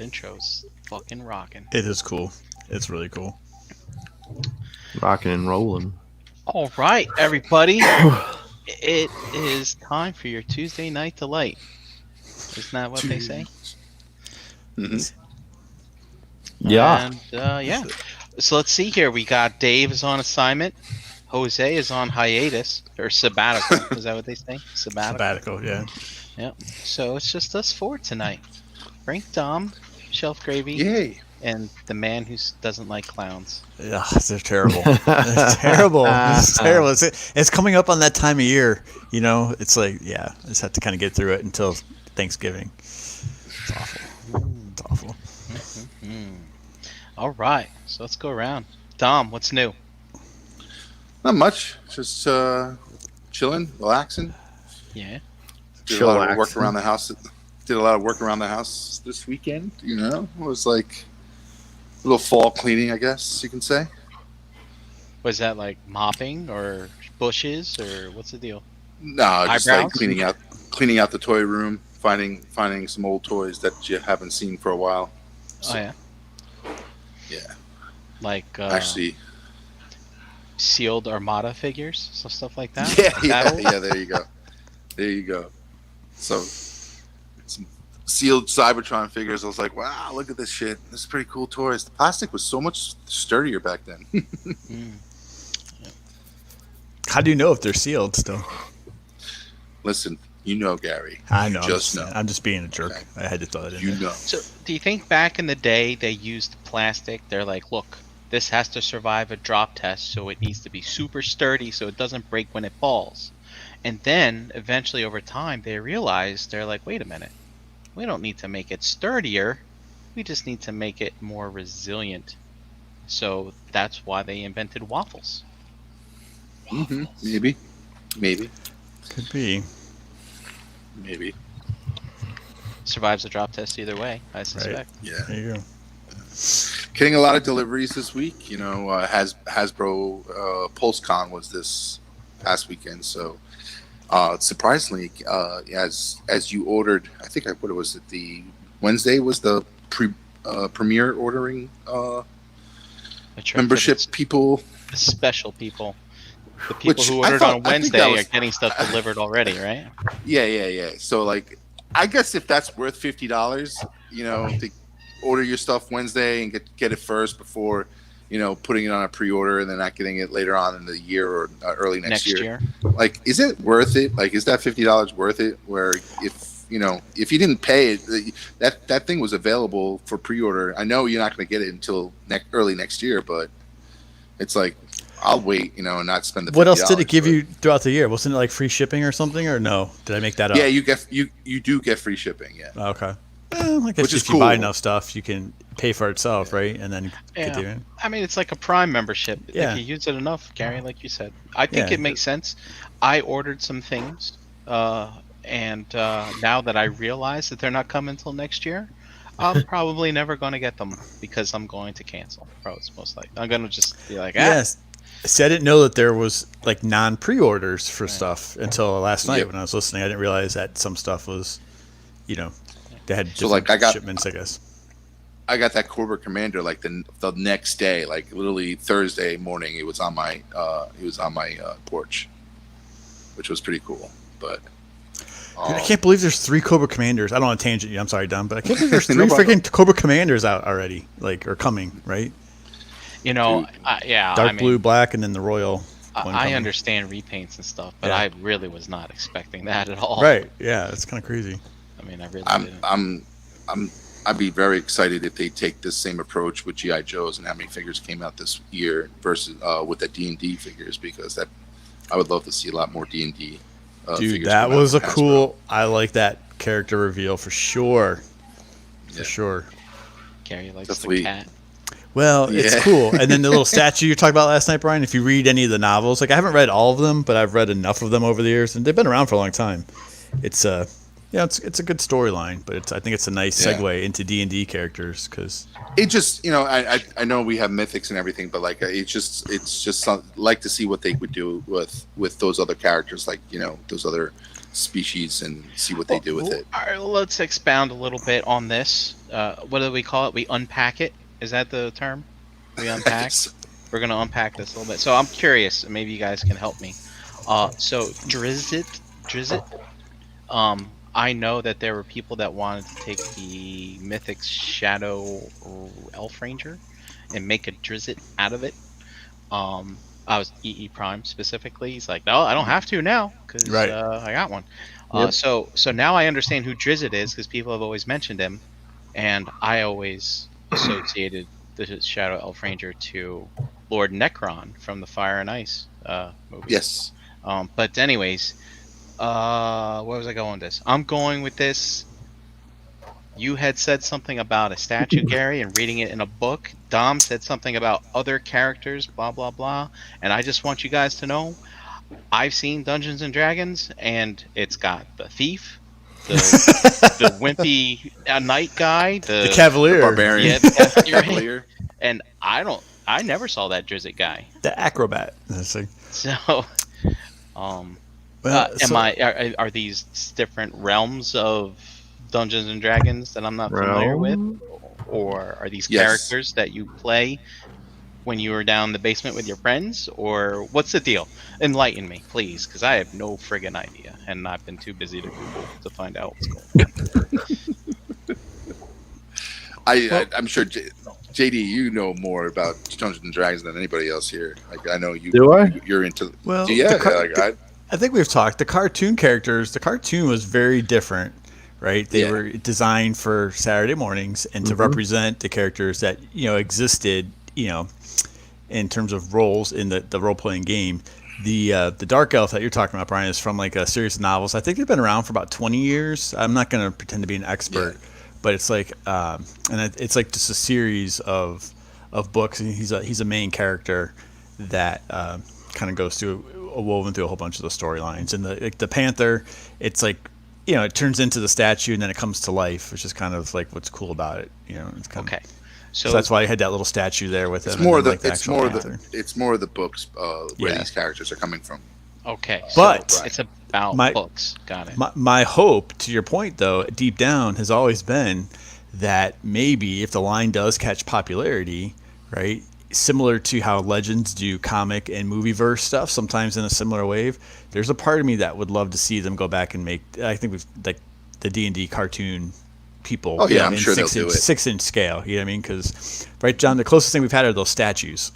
intro's fucking rocking. It is cool. It's really cool. Rocking and rolling. All right, everybody. It is time for your Tuesday night delight. Isn't that what they say? Mm-hmm. Yeah. And yeah. So let's see here. We got Dave is on assignment. Jose is on hiatus or sabbatical. Is that what they say? Sabbatical, yeah. Yep. So it's just us four tonight. Frank, Dom, Shelf Gravy, Yay! and the man who doesn't like clowns. Yeah, they're terrible. They're terrible. It's terrible. It's coming up on that time of year. You know, it's like, yeah, I just have to kind of get through it until Thanksgiving. It's awful. It's awful. Mm-hmm. All right. So let's go around. Dom, what's new? Not much. Just chilling, relaxing. Yeah. Did a lot of work around the house. Did a lot of work around the house this weekend. You know, it was like a little fall cleaning, I guess you can say. Was that like mopping or bushes or what's the deal? No, just Eyebrows? like cleaning out the toy room, finding some old toys that you haven't seen for a while. So, Oh yeah. yeah. Like Actually, sealed Armada figures, so stuff like that. yeah. There you go. So some sealed Cybertron figures. I was like, wow, look at this shit. This is pretty cool toys. The plastic was so much sturdier back then. How do you know if they're sealed still? Listen, you know, Gary. I know. Just know. I'm just being a jerk. Okay. I had to throw that in You there. know. So, do you think back in the day they used plastic? They're like, look, this has to survive a drop test, so it needs to be super sturdy so it doesn't break when it falls. And then, eventually, over time, they realized, they're like, wait a minute. We don't need to make it sturdier. We just need to make it more resilient. So, that's why they invented waffles. Mm-hmm. Maybe. Could be. Maybe. Survives the drop test either way, I suspect. Yeah. There you go. Getting a lot of deliveries this week. You know, Hasbro PulseCon was this past weekend, so surprisingly, as you ordered, I think what was it? The Wednesday was the premiere ordering membership people. The special people. The people Which who I ordered thought- on I think Wednesday that was- are getting stuff delivered already, right? Yeah. So like, I guess if that's worth $50, you know, to order your stuff Wednesday and get it first before, you know, putting it on a pre-order and then not getting it later on in the year or early next year. Like, is it worth it? Like, is that $50 worth it? Where if you didn't pay it, that thing was available for pre-order. I know you're not going to get it until early next year, but it's like, I'll wait, you know, and not spend the $50. What else did it give you throughout the year? Wasn't it like free shipping or something, or no? Did I make that up? Yeah, you do get free shipping. Yeah. Okay. I guess Which is if you buy cool. enough stuff, you can pay for itself, right? And then get the I mean, it's like a Prime membership. Yeah. If you use it enough, Gary, like you said. I think Yeah. it makes sense. I ordered some things, and now that I realize that they're not coming until next year, I'm probably never going to get them because I'm going to cancel. Probably, most likely. I'm going to just be like, Yes. See, I didn't know that there was like non-pre-orders for stuff until last night when I was listening. I didn't realize that some stuff was, you know, they had different like, I got- shipments, I guess. I got that Cobra Commander like the next day, like literally Thursday morning. It was on my porch, which was pretty cool. But Dude, I can't believe there's 3 Cobra Commanders. I don't want to tangent you. I'm sorry, Don, but I can't believe there's 3 No problem. freaking Cobra Commanders out already, like, or coming, right? you know, Dark blue, black, and then the royal. one I coming. understand repaints and stuff, but Yeah. I really was not expecting that at all. Right? Yeah, it's kind of crazy. I mean, I really didn't. I'd be very excited if they take this same approach with GI Joes and how many figures came out this year versus with the D&D figures, because that I would love to see a lot more D&D. Dude, figures that come out was a from Hasbro. cool. I like that character reveal for sure. For Yeah. sure. Gary likes Definitely. the cat. Well, it's Yeah. cool. And then the little statue you talked about last night, Brian, if you read any of the novels, like I haven't read all of them, but I've read enough of them over the years, and they've been around for a long time. It's it's a good storyline, but I think it's a nice segue into D&D characters because It just, you know, I know we have mythics and everything, but like it's just like to see what they would do with those other characters, like, you know, those other species and see what they do with it. All right, let's expound a little bit on this. What do we call it? We unpack it. Is that the term? We unpack. We're gonna unpack this a little bit. So I'm curious. Maybe you guys can help me. So Drizzt. I know that there were people that wanted to take the Mythic Shadow Elf Ranger and make a Drizzt out of it. I was EE Prime specifically. He's like, no, I don't have to now because I got one. Yep. So now I understand who Drizzt is because people have always mentioned him, and I always associated the Shadow Elf Ranger to Lord Necron from the Fire and Ice movie. Yes. But anyways, where was I going with this? I'm going with this. You had said something about a statue, Gary, and reading it in a book. Dom said something about other characters, blah, blah, blah. And I just want you guys to know, I've seen Dungeons & Dragons, and it's got the thief, the wimpy knight guy, the cavalier, the barbarian, yeah, the cavalier. And I never saw that Drizzt guy. the acrobat. So, are these different realms of Dungeons and Dragons that I'm not familiar with, or are these characters that you play when you were down in the basement with your friends, or what's the deal? Enlighten me, please, because I have no friggin' idea, and I've been too busy to Google to find out what's going on. I'm sure JD, you know more about Dungeons and Dragons than anybody else here. Like I know you. Do I? You're into. Well, yeah. I think we've talked. The cartoon characters. The cartoon was very different. Right, they were designed for Saturday mornings and to represent the characters that existed, in terms of roles in the role playing game. The Dark Elf that you're talking about, Brian, is from like a series of novels. I think they've been around for about 20 years. I'm not going to pretend to be an expert, but it's like, it's like just a series of books, and he's a main character that kind of goes through woven through a whole bunch of the storylines. And the Panther, it's like, it turns into the statue and then it comes to life, which is kind of like what's cool about it. It's kind okay. of, so that's why I had that little statue there with him. It's more of the books where these characters are coming from. Okay, but it's about books. Got it. My hope, to your point though, deep down has always been that maybe if the line does catch popularity, right, similar to how Legends do comic and movie verse stuff, sometimes in a similar wave, there's a part of me that would love to see them go back and make. I think we've like the D&D cartoon people. Oh yeah, I'm sure they'll do it. 6-inch scale. You know what I mean? Because right, John, the closest thing we've had are those statues.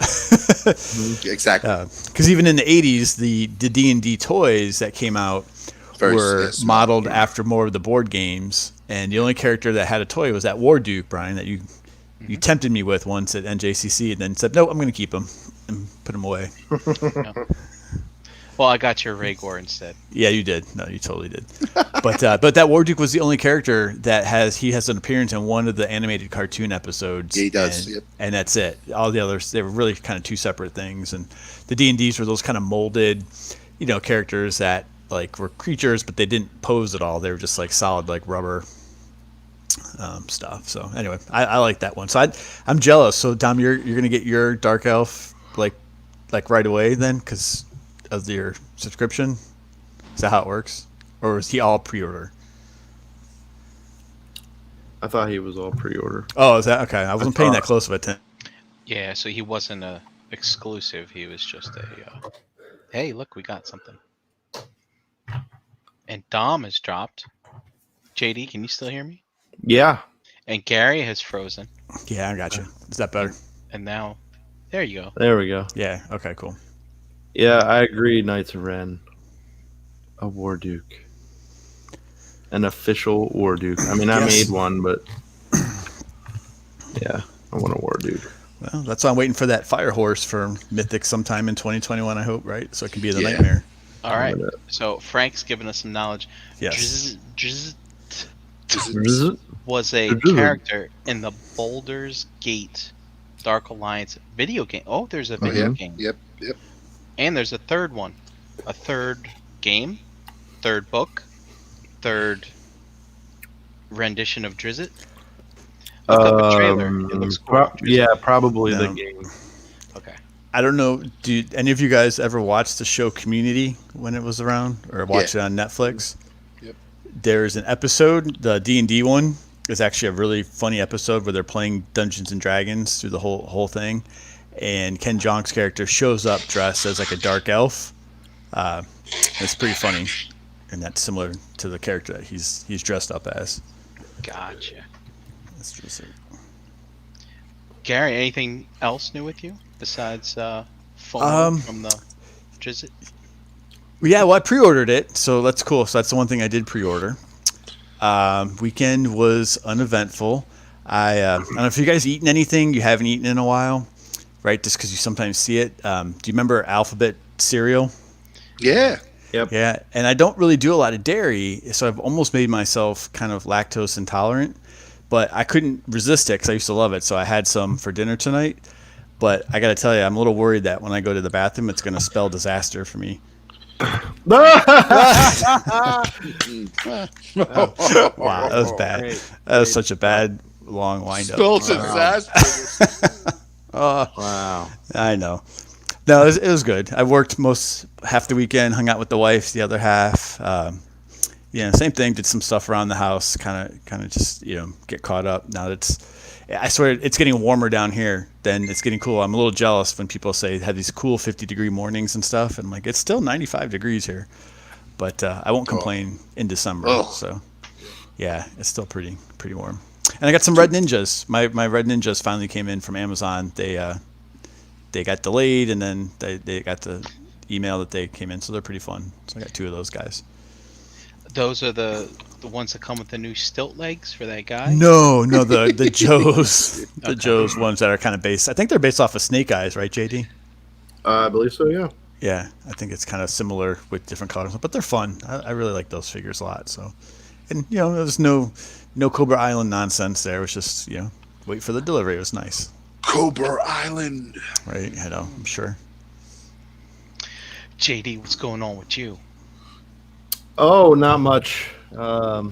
Exactly. Because even in the '80s, the D&D toys that came out were modeled after more of the board games, and the only character that had a toy was that Warduke, Brian, that you tempted me with once at NJCC, and then said, "No, I'm going to keep him and put him away." Well, I got your Rhaegar instead. Yeah, you did. No, you totally did. But that Warduke was the only character that has an appearance in one of the animated cartoon episodes. Yeah, he does. And that's it. All the others, they were really kind of two separate things. And the D&Ds were those kind of molded, characters that like were creatures, but they didn't pose at all. They were just like solid, like rubber. Stuff. So anyway, I like that one. So I'm jealous. So Dom, you're gonna get your Dark Elf like right away then because of your subscription. Is that how it works, or is he all pre-order? I thought he was all pre-order. Oh, is that okay? I wasn't paying that close of attention. Yeah, so he wasn't a exclusive. He was just a. Hey, look, we got something. And Dom has dropped. JD, can you still hear me? Yeah. And Gary has frozen. Yeah, I got you. Is that better? And now, there you go. There we go. Yeah. Okay. Cool. Yeah, I agree. Knights of Ren, a Warduke, an official Warduke. I mean, I made one, but yeah, I want a Warduke. Well, that's why I'm waiting for that fire horse for Mythic sometime in 2021. I hope, right? So it can be the nightmare. All right. So Frank's giving us some knowledge. Yes. Was a character in the Baldur's Gate Dark Alliance video game. Oh, there's a video game. Yep. And there's a third one. A third game, third book, third rendition of Drizzt. Look up a trailer. It looks cool. Probably the game. Okay. I don't know. Do any of you guys ever watch the show Community when it was around, or watch it on Netflix? There's an episode, the D&D one is actually a really funny episode where they're playing Dungeons and Dragons through the whole thing, and Ken Jeong's character shows up dressed as like a dark elf. It's pretty funny, and that's similar to the character that he's dressed up as. Gotcha. That's just it. Gary, anything else new with you besides FOMO from the Drizzt? Yeah, well, I pre-ordered it, so that's cool. So that's the one thing I did pre-order. Weekend was uneventful. I don't know if you guys eaten anything you haven't eaten in a while, right? Just because you sometimes see it. Do you remember Alphabet cereal? Yeah. Yep. Yeah, and I don't really do a lot of dairy, so I've almost made myself kind of lactose intolerant. But I couldn't resist it because I used to love it, so I had some for dinner tonight. But I got to tell you, I'm a little worried that when I go to the bathroom, it's going to spell disaster for me. Wow, that was bad. That was such a bad long wind up. Spell disaster. Wow. I know. No, it was good. I worked half the weekend, hung out with the wife the other half. Same thing. Did some stuff around the house, kind of just get caught up. Now I swear it's getting warmer down here. Then it's getting cool. I'm a little jealous when people say have these cool 50-degree mornings and stuff, and I'm like, it's still 95 degrees here, but I won't complain in December. Oh. So yeah, it's still pretty warm. And I got some Red Ninjas. My Red Ninjas finally came in from Amazon. They got delayed, and then they got the email that they came in, so they're pretty fun. So I got 2 of those guys. Those are the ones that come with the new stilt legs for that guy? No, the Joes, the Joes ones that are kind of based. I think they're based off of Snake Eyes, right, JD? I believe so. Yeah. Yeah, I think it's kind of similar with different colors, but they're fun. I really like those figures a lot. So, and there's no Cobra Island nonsense there. It was just wait for the delivery. It was nice. Cobra Island. Right, I know. I'm sure. JD, what's going on with you? Oh, not much. Sorry,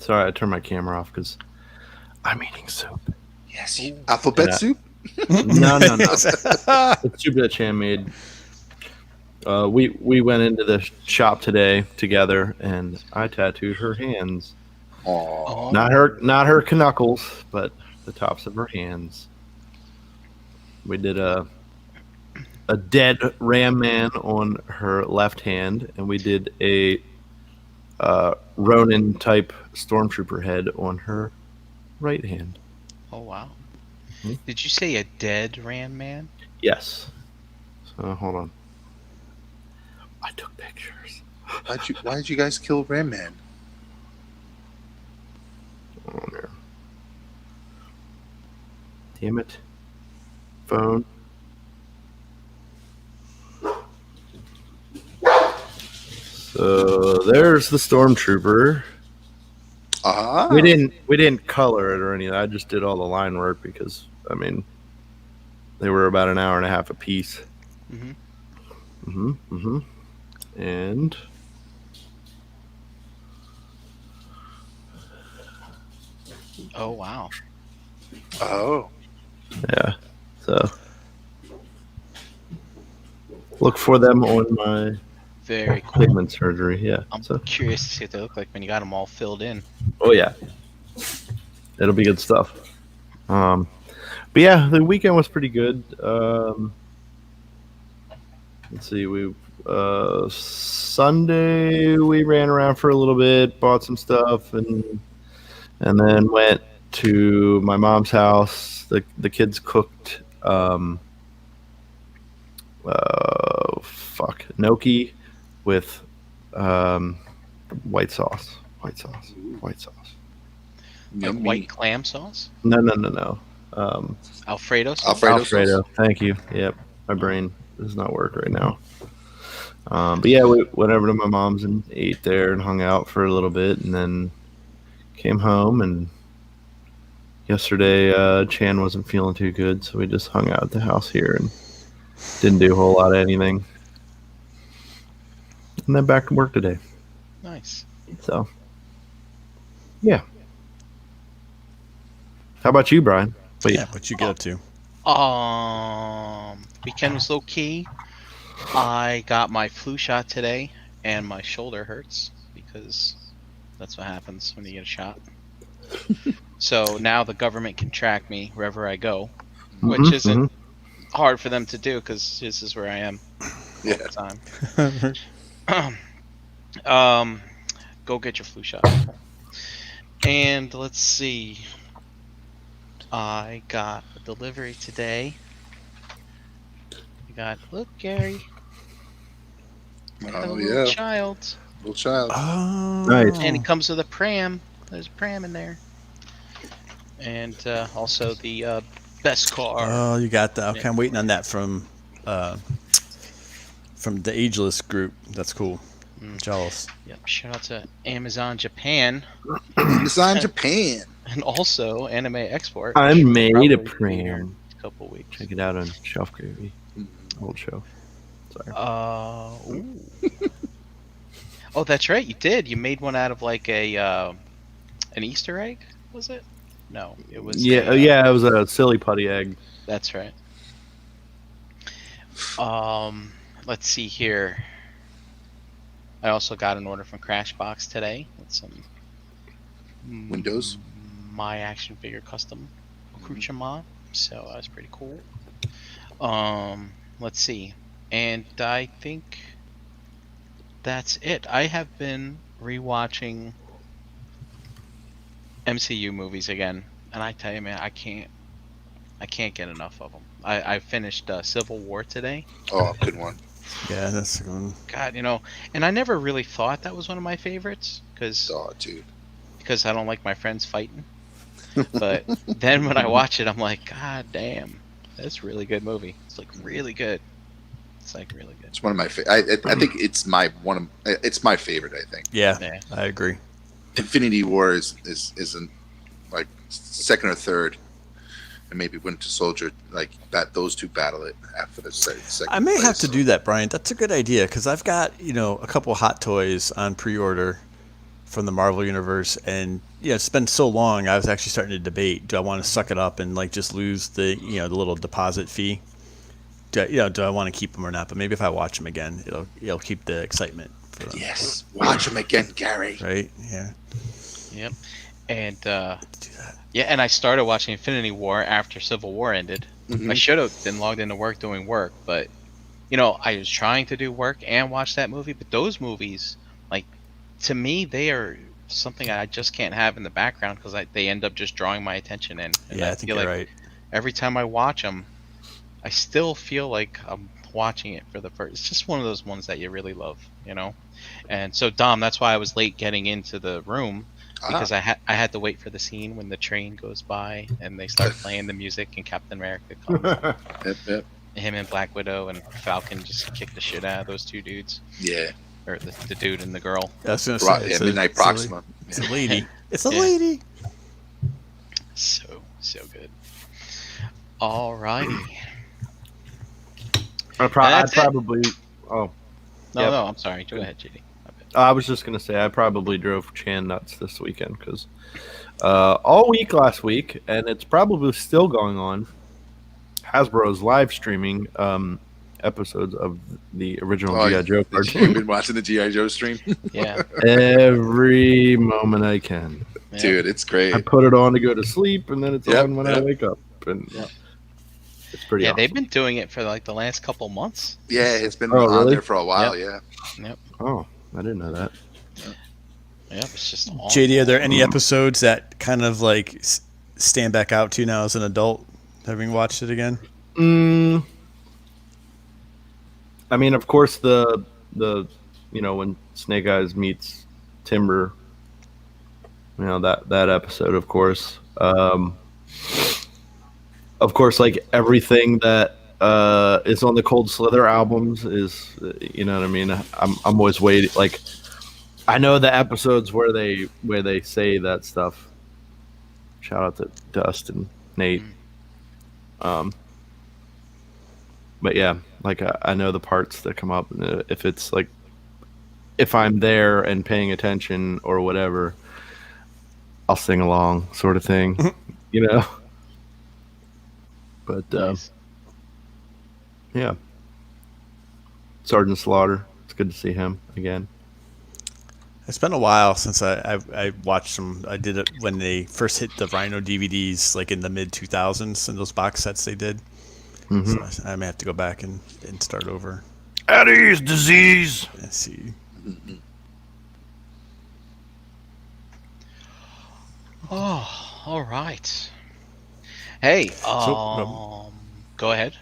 I turned my camera off because I'm eating soup. Yes. Alphabet soup? No. It's soup that Chan made. We went into the shop today together, and I tattooed her hands. Aww. Not her knuckles, but the tops of her hands. We did a dead ram man on her left hand, and we did a Ronin type stormtrooper head on her right hand. Oh wow! Hmm? Did you say a dead Ram Man? Yes. So hold on. I took pictures. Why did you guys kill Ram Man? On there. Damn it. Phone. So there's the stormtrooper. We didn't color it or anything. I just did all the line work because they were about an hour and a half a piece. And oh wow! Oh yeah. So look for them on my very cool pigment surgery. Yeah. I'm curious to see what they look like when you got them all filled in. Oh yeah, it'll be good stuff. But yeah, the weekend was pretty good. Let's see, Sunday we ran around for a little bit, bought some stuff, and then went to my mom's house. The kids cooked gnocchi with white sauce. Like white clam sauce? No. Alfredo sauce? Alfredo. Thank you. Yep. My brain does not work right now. But yeah, we went over to my mom's and ate there and hung out for a little bit, and then came home. And yesterday, Chan wasn't feeling too good, so we just hung out at the house here and didn't do a whole lot of anything. And then back to work today. Nice. So, yeah. How about you, Brian? What you get up to? Weekend was low key. I got my flu shot today. and my shoulder hurts because that's what happens when you get a shot. So now the government can track me wherever I go, which isn't hard for them to do because this is where I am all the time. Go get your flu shot. And let's see. I got a delivery today. Look, Gary. I got a little child. Little child. Oh. Nice. And it comes with a pram. There's a pram in there. And also the best car. Oh, you got that. Okay, I'm waiting on that from the Ageless group. That's cool. Jealous. Yep. Shout out to Amazon Japan. Amazon Japan. And also Anime Export. I made a probably be here pram. in a couple weeks. Check it out on Shelf Gravy. Old show. Sorry. Ooh. Oh, that's right. You did. You made one out of like an Easter egg, was it? No, it was. Yeah, it was a silly putty egg. That's right. Let's see here. I also got an order from Crashbox today with some Windows. My action figure custom accoutrement. So that's pretty cool. Let's see. And I think that's it. I have been rewatching MCU movies again, and I tell you, man, I can't get enough of them. I finished Civil War today. Oh, good one. Yeah, that's a good one. God, and I never really thought that was one of my favorites because Dude. I don't like my friends fighting. But then when I watch it, I'm like, God damn, that's a really good movie. It's like really good. It's like really good. It's one of my favorite. I think it's my favorite. I think. Yeah, I agree. Infinity War isn't like second or third, and maybe Winter Soldier like that. Those two battle it after the second. I may place, have to do that, Brian. That's a good idea because I've got a couple hot toys on pre-order from the Marvel Universe, and it's been so long. I was actually starting to debate: do I want to suck it up and like just lose the the little deposit fee? Do I want to keep them or not? But maybe if I watch them again, it'll keep the excitement for them. Yes, watch them again, Gary. Right? Yeah. Yep. And Do that. yeah, and I started watching Infinity War after Civil War ended. I should have been logged into work doing work, but I was trying to do work and watch that movie. But those movies, like to me, they are something I just can't have in the background because they end up just drawing my attention in. And Yeah, I think you're right. Every time I watch them, I still feel like I'm watching it for the first. It's just one of those ones that you really love, And so, Dom, that's why I was late getting into the room because I had to wait for the scene when the train goes by and they start playing the music and Captain America comes. Yep. Him and Black Widow and Falcon just kick the shit out of those two dudes, Yeah. or the dude and the girl. I was gonna say, Midnight Proxima. It's a lady. It's a Yeah. lady. So good. Alrighty. I'd That's it. probably. Oh, No, Yep. no, I'm sorry. Go ahead, JD. My bad. I was just gonna say I probably drove Chan nuts this weekend because all week last week, and it's probably still going on. Hasbro's live streaming episodes of the original G.I. Joe You've cartoon been watching the G.I. Joe stream? Yeah. every moment I can. Yeah. Dude, it's great. I put it on to go to sleep, and then it's Yep, on when I yep. wake up, and Yep. it's pretty. Yeah, awesome. they've been doing it for like the last couple months. Yeah, it's been Oh, on really? there for a while, yeah. Oh, I didn't know that. Yep, it's just all. JD, are there any episodes that kind of like stand back out to you now as an adult, having watched it again? I mean, of course, the when Snake Eyes meets Timber, that episode, of course. Of course, like everything that is on the Cold Slither albums is, what I mean. I'm always waiting. Like, I know the episodes where they say that stuff. Shout out to Dust and Nate. But yeah, like I know the parts that come up. If it's like, if I'm there and paying attention or whatever, I'll sing along, sort of thing, But Nice. yeah, Sergeant Slaughter, It's good to see him again. It's been a while since I watched them. I did it when they first hit the Rhino DVDs, like in the mid 2000s, and those box sets they did. Mm-hmm. So I may have to go back and start over. Eddie's disease. Let's see. Oh, all right. Hey, go ahead.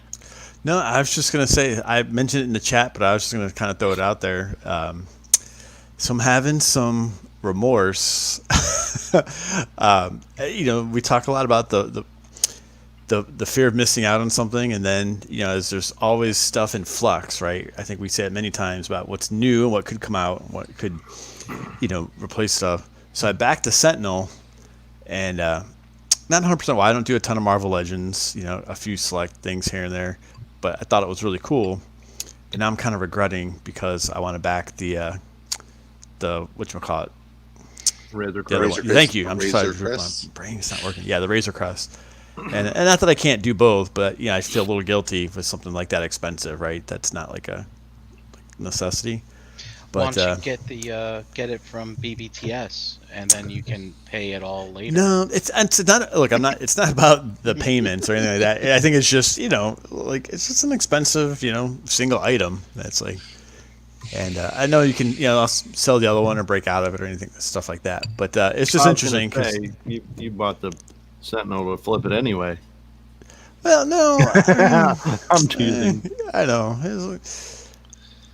No, I was just gonna say I mentioned it in the chat, but I was just gonna kind of throw it out there. So I'm having some remorse. We talk a lot about the fear of missing out on something, and then as there's always stuff in flux, right? I think we say it many times about what's new and what could come out, and what could replace stuff. So I backed the Sentinel, and not 100% why I don't do a ton of Marvel Legends, a few select things here and there, but I thought it was really cool, and now I'm kind of regretting because I want to back the whatchamacallit. Razor The other Crest. one. Thank you. I'm Razor sorry, Crest. my brain's not working. Yeah, the Razor Crest. And not that I can't do both, but I feel a little guilty with something like that expensive, right? That's not like a necessity. Why But don't you get it from BBTS, and then you can pay it all later? no, it's not. Look, I'm not. It's not about the payments or anything like that. I think it's just like it's just an expensive single item. That's like, and I know you can I'll sell the other one or break out of it or anything stuff like that. But it's just I was gonna interesting because say, you bought the Sentinel to flip it anyway. well, no, I'm teasing. I know.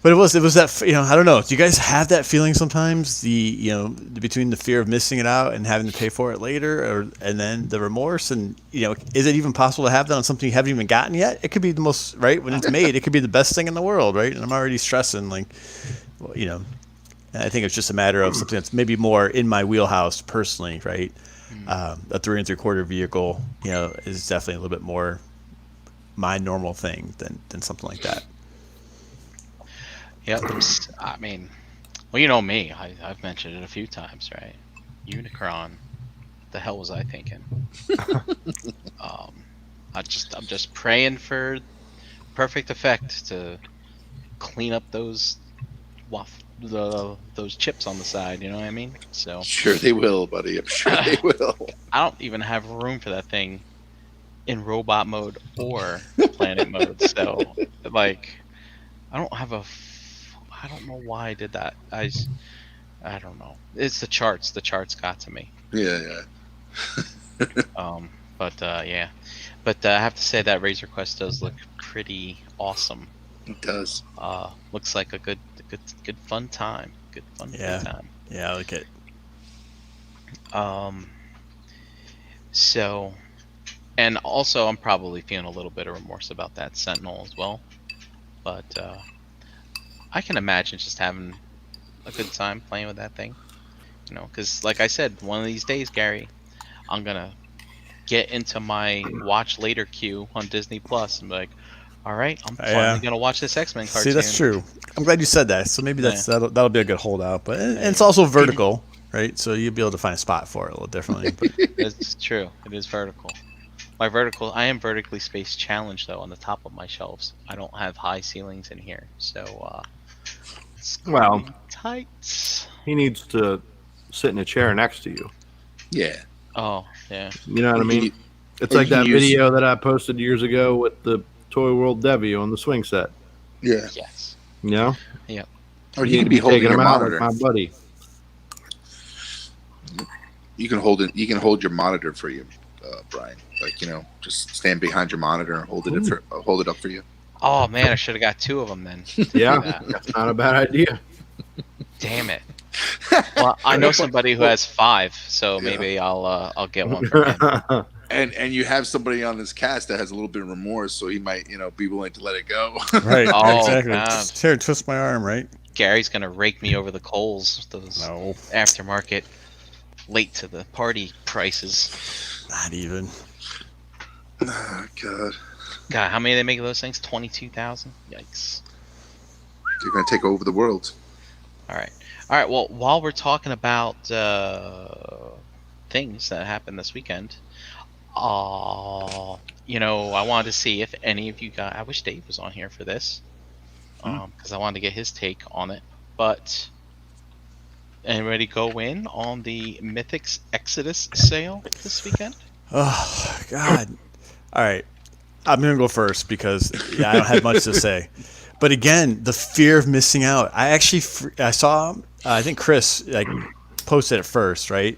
But it was that I don't know. Do you guys have that feeling sometimes? Between the fear of missing it out and having to pay for it later, and then the remorse, and is it even possible to have that on something you haven't even gotten yet? It could be the most right when it's made. It could be the best thing in the world, right? And I'm already stressing like, and I think it's just a matter of something that's maybe more in my wheelhouse personally, right? A 3 3/4 vehicle, is definitely a little bit more my normal thing than something like that. Yep. I mean, well, you know me. I've mentioned it a few times, right? Unicron. The hell was I thinking? I'm just praying for perfect effect to clean up those those chips on the side. You know what I mean? So Sure they will, buddy. I'm sure they will. I don't even have room for that thing in robot mode or planet mode. So like, I don't have I don't know why I did that. I don't know. It's the charts. The charts got to me. Yeah. Yeah. But I have to say that Razor Quest does look pretty awesome. It does. Looks like a good fun time. Good fun time. Yeah, I like it. So, and also I'm probably feeling a little bit of remorse about that Sentinel as well. But I can imagine just having a good time playing with that thing. Because like I said, one of these days, Gary, I'm gonna get into my watch later queue on Disney Plus and be like, all right, I'm finally gonna watch this X-Men cartoon. See, that's true. I'm glad you said that. So maybe that'll be a good holdout. But and it's also vertical, right? So you'll be able to find a spot for it a little differently. But It's true. It is vertical. I am vertically spaced challenged though on the top of my shelves. I don't have high ceilings in here, so it's Well, tight. he needs to sit in a chair next to you. Yeah. Oh yeah. You know what I mean? It's or like you can that use- video that I posted years ago with the Toy World Debbie on the swing set. Yeah. Yes. You know? Or you can be holding taking your him out monitor. like my buddy. You can hold it. You can hold your monitor for you, Brian. Like just stand behind your monitor and hold it up for you. Oh man, I should have got 2 of them then. Yeah, that's not a bad idea. Damn it. Well, I know somebody who has 5, so maybe I'll get one for him. And you have somebody on this cast that has a little bit of remorse, so he might be willing to let it go. right, Oh, exactly. God. Just here, twist my arm, right? Gary's gonna rake me over the coals. Those No, aftermarket, late to the party prices. not even. Oh, God, God, how many do they make of those things? 22,000. Yikes. they're gonna take over the world. All right. Well, while we're talking about things that happened this weekend, I wanted to see if any of you guys. I wish Dave was on here for this. because I wanted to get his take on it. But anybody go in on the Mythics Exodus sale this weekend? Oh God! All right, I'm gonna go first because I don't have much to say. But again, the fear of missing out. I saw I think Chris like posted it first, right?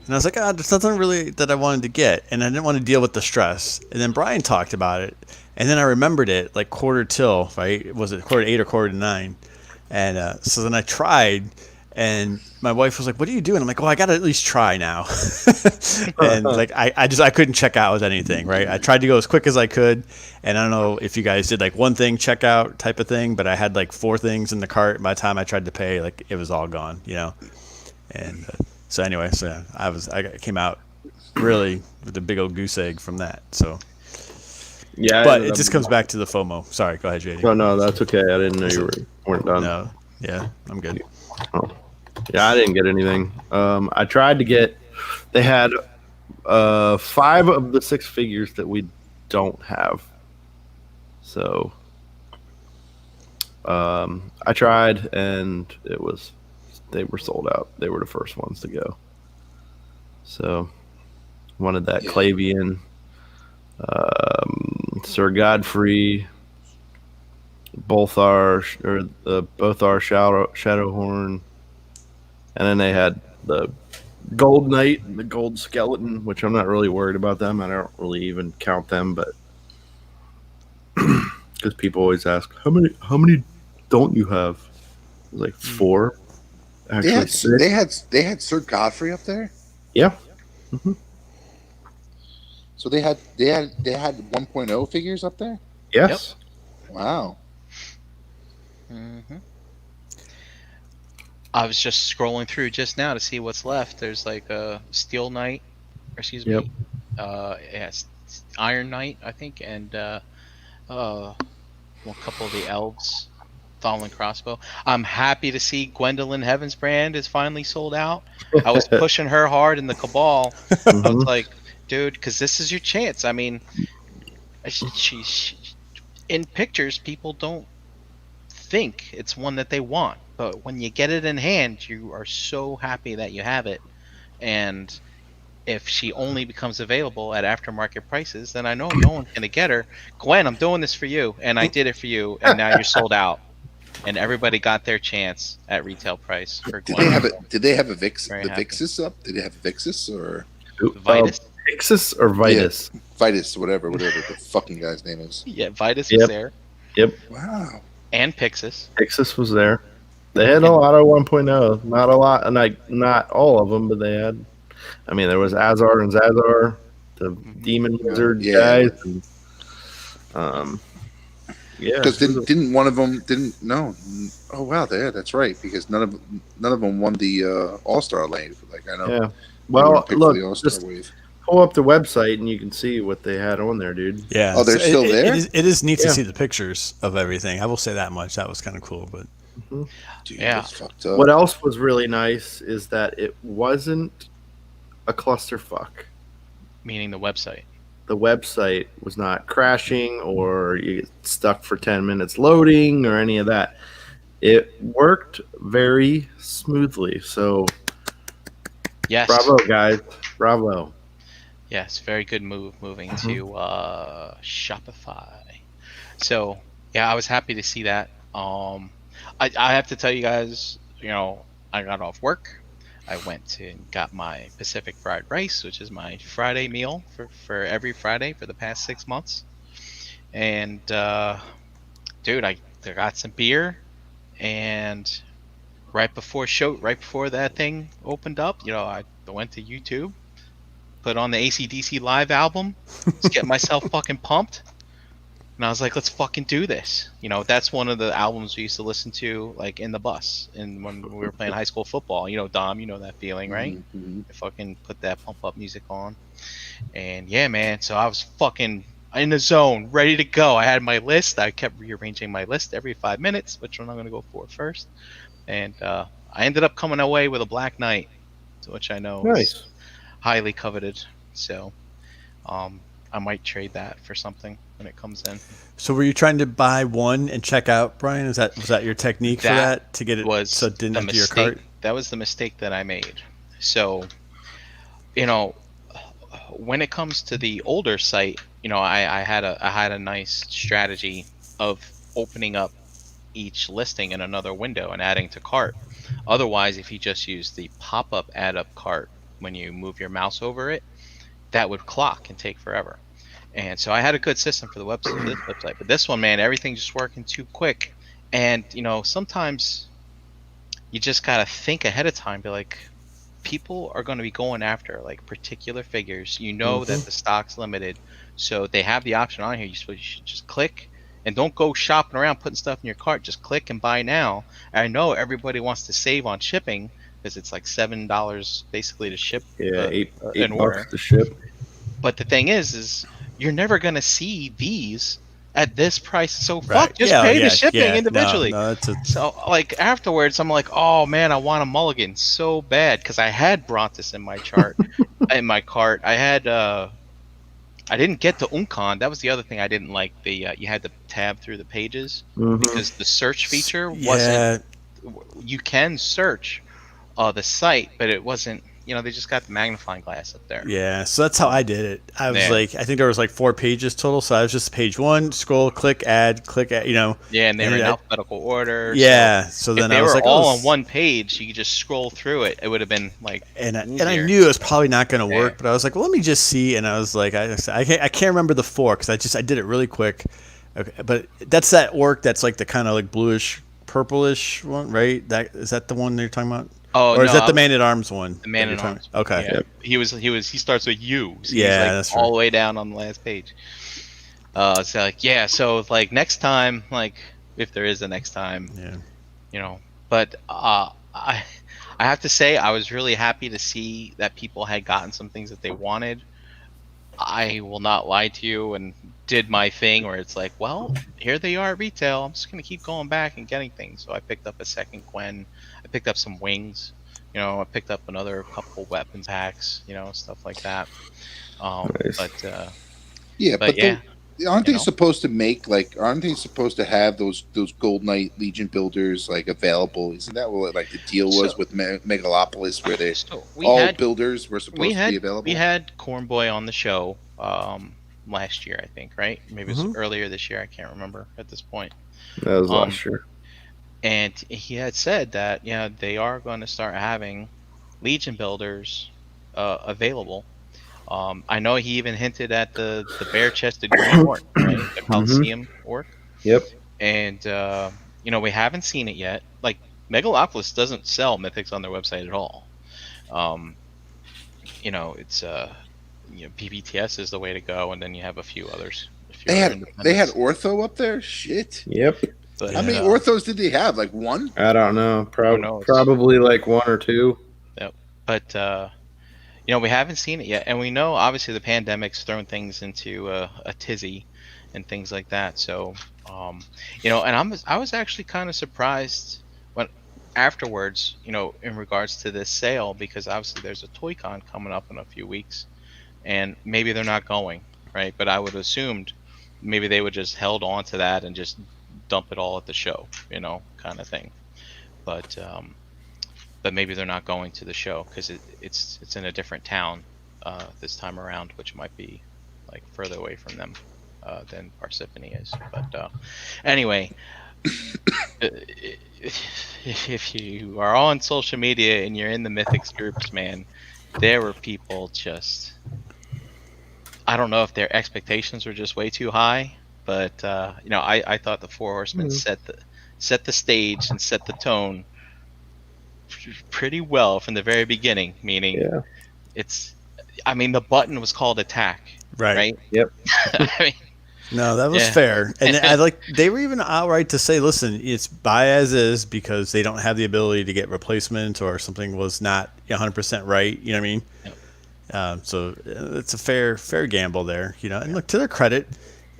And I was like, there's nothing really that I wanted to get, and I didn't want to deal with the stress. And then Brian talked about it, and then I remembered it like quarter till, right? Was it quarter to 8 or quarter to 9? And so then I tried, and my wife was like, "What are you doing?" I'm like, "Well, I got to at least try now." And like I couldn't check out with anything, right? I tried to go as quick as I could, and I don't know if you guys did like one thing checkout type of thing, but I had like 4 things in the cart. By the time I tried to pay, like it was all gone, And so anyway, yeah, I came out really with a big old goose egg from that. So. Yeah, But it just comes back to the FOMO. Sorry, go ahead, JD. No, that's okay. I didn't know you weren't done. No, yeah, I'm good. Oh. Yeah, I didn't get anything. I tried to get. They had 5 of the 6 figures that we don't have. So I tried, and they were sold out. They were the first ones to go. So wanted that Clavian, Sir Godfrey, both are Shadowhorn, and then they had the Gold Knight and the Gold Skeleton, which I'm not really worried about them. I don't really even count them, but because people always ask how many don't you have? It was like 4. Actually, they had Sir Godfrey up there. Yeah. So they had 1.0 figures up there. Yes. Wow. Mm-hmm. I was just scrolling through just now to see what's left. There's like a Steel Knight, or excuse me, Iron Knight, I think, and a couple of the elves, Fallen Crossbow. I'm happy to see Gwendolyn Heavensbrand is finally sold out. I was pushing her hard in the Cabal. I was like, dude, because this is your chance. I mean, she in pictures, people don't think it's one that they want, but when you get it in hand, you are so happy that you have it. And if she only becomes available at aftermarket prices, then I know no one's gonna get her. Gwen, I'm doing this for you, and I did it for you, and now you're sold out. And everybody got their chance at retail price for Gwen. Did they have a Vixus up? Did they have a Vixus or Vitus? Vixus or Vitus? Yeah, Vitus, whatever the fucking guy's name is. Yeah, Vitus was there. Yep. Wow. And Pixis. Pixis was there. They had a lot of 1.0. Not a lot, and not all of them, but they had. I mean, there was Azar and Zazar, the demon wizard guys. And, because didn't one of them no? Oh wow, that's right. Because none of them won the All-Star lane. Like I know. Yeah. Well, look, the just wave. pull up the website and you can see what they had on there, dude. Yeah. Oh, they're still there. It is neat to see the pictures of everything. I will say that much. That was kind of cool, but. Dude, Yeah. fucked up. What else was really nice is that it wasn't a clusterfuck. Meaning the website. The website was not crashing or you get stuck for 10 minutes loading or any of that. It worked very smoothly. So, Yes. bravo, guys. Bravo. Yes, very good moving to Shopify. So, yeah, I was happy to see that. I have to tell you guys, I got off work. I went and got my Pacific fried rice, which is my Friday meal for every Friday for the past 6 months. And, dude, I got some beer, and right before that thing opened up, I went to YouTube, put on the AC/DC Live album, to get myself fucking pumped. And I was like, let's fucking do this. That's one of the albums we used to listen to, like, in the bus. And when we were playing high school football, Dom, you know that feeling, right? Mm-hmm. I fucking put that pump up music on. And yeah, man, so I was fucking in the zone, ready to go. I had my list. I kept rearranging my list every 5 minutes, which one I'm going to go for first. And I ended up coming away with a Black Knight, which I know is highly coveted. So I might trade that for something when it comes in. So were you trying to buy one and check out, Brian? Was that your technique for that to get it was so it didn't the empty your mistake. cart? That was the mistake that I made. So, you know, when it comes to the older site, I had a nice strategy of opening up each listing in another window and adding to cart. Otherwise, if you just use the pop-up add up cart when you move your mouse over it, that would clock and take forever. And so I had a good system for this website, but this one, man, everything's just working too quick. And sometimes you just gotta think ahead of time. Be like, people are going to be going after like particular figures. That the stock's limited, so they have the option on here. You should just click and don't go shopping around putting stuff in your cart. Just click and buy now. And I know everybody wants to save on shipping because it's like $7 basically to ship. Yeah, eight an order bucks to ship. But the thing is you're never going to see these at this price. So Right. just pay the shipping individually. No, So like afterwards, I'm like, oh man, I want a mulligan so bad because I had Brontis in my chart, in my cart. I had I didn't get the Uncon. That was the other thing I didn't like. The you had to tab through the pages because the search feature wasn't. You can search the site, but it wasn't. They just got the magnifying glass up there. Yeah, so that's how I did it. I was like, I think there was like 4 pages total, so I was just page 1, scroll, click, add, Yeah, and they were in alphabetical order. Yeah, so then if I was like, all on one page, you could just scroll through it. It would have been like and I knew it was probably not going to work, but I was like, well, let me just see. And I was like, I can't remember the 4 because I did it really quick. Okay, but that's that orc that's like the kind of like bluish, purplish one, right? Is that the one you're talking about? Oh, or is that the Man at Arms one? The Man at Arms. Okay. Yeah. He starts with U. So yeah, he's like that's all the way down on the last page. So like next time, like if there is a next time, But I have to say I was really happy to see that people had gotten some things that they wanted. I will not lie to you and did my thing where it's like, well, here they are at retail. I'm just gonna keep going back and getting things. So I picked up a second Gwen. I picked up some wings. I picked up another couple weapons packs. Stuff like that. Nice. Aren't they supposed to make aren't they supposed to have those Gold Knight Legion builders available? Isn't that what the deal was with Megalopolis, where builders were supposed to be available? We had Corn Boy on the show last year, I think, right? Maybe it was earlier this year. I can't remember at this point. That was last year. And he had said that they are going to start having Legion builders available. I know he even hinted at the bare-chested green orc, right? The Coliseum orc. Yep. And we haven't seen it yet. Like Megalopolis doesn't sell mythics on their website at all. It's PBTS is the way to go, and then you have a few others. They had Ortho up there. Shit. Yep. But, how many Orthos did they have? One? I don't know. Probably 1 or 2. Yep. But we haven't seen it yet, and we know obviously the pandemic's thrown things into a tizzy and things like that. So, and I was actually kind of surprised when afterwards, in regards to this sale, because obviously there's a ToyCon coming up in a few weeks, and maybe they're not going, right? But I would have assumed maybe they would just held on to that and just dump it all at the show, kind of thing. But maybe they're not going to the show because it's in a different town this time around, which might be further away from them than Parsippany is. But anyway, if you are on social media and you're in the Mythics groups, man, there were people just, I don't know if their expectations were just way too high, but I thought the Four Horsemen set the stage and set the tone pretty well from the very beginning. Meaning, the button was called attack, right? Yep. No, that was fair, and they were even outright to say, "Listen, it's buy as is because they don't have the ability to get replacement or something was not 100% right." You know what I mean? Yep. So it's a fair gamble there, And look, to their credit,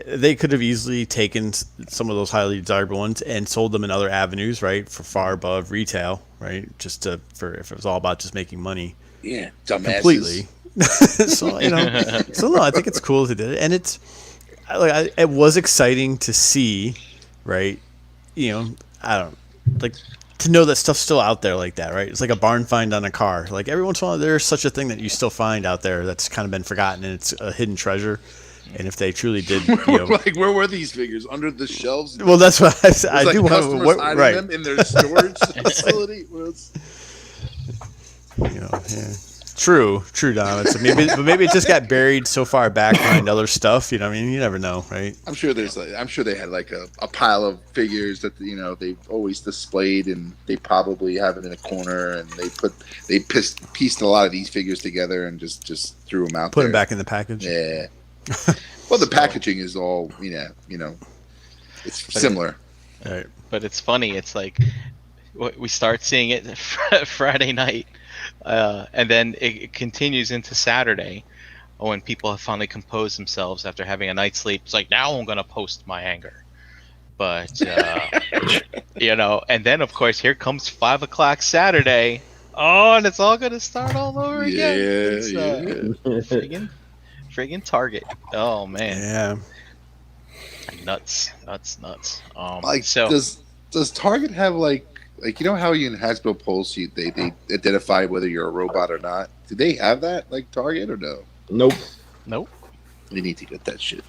they could have easily taken some of those highly desirable ones and sold them in other avenues, right, for far above retail, right? Just if it was all about just making money. Yeah, dumbasses. Completely. So no, I think it's cool they did it, and it was exciting to see, right? I don't like to know that stuff's still out there like that, right? It's like a barn find on a car. Like every once in a while, there's such a thing that you still find out there that's kind of been forgotten, and it's a hidden treasure. And if they truly did, like, where were these figures? Under the shelves? well, that's what I like do want customers to. hiding Right. them in their storage facility. Yeah. True, Don. So maybe it just got buried so far back behind other stuff. I mean, you never know, right? I'm sure I'm sure they had like a pile of figures that they've always displayed, and they probably have it in a corner, and they pieced a lot of these figures together and just threw them out. Put there. them back in the package. Yeah. Well, the packaging is all it's similar. Right. But it's funny. It's like we start seeing it Friday night, and then it continues into Saturday when people have finally composed themselves after having a night's sleep. It's like, now I'm gonna post my anger. But and then of course here comes 5 o'clock Saturday. Oh, and it's all gonna start all over again. It's, friggin' Target. Oh man. Yeah. Nuts. Like, does Target have like how you in Hasbro Pulse they identify whether you're a robot or not? Do they have that like Target or no? Nope. They need to get that shit.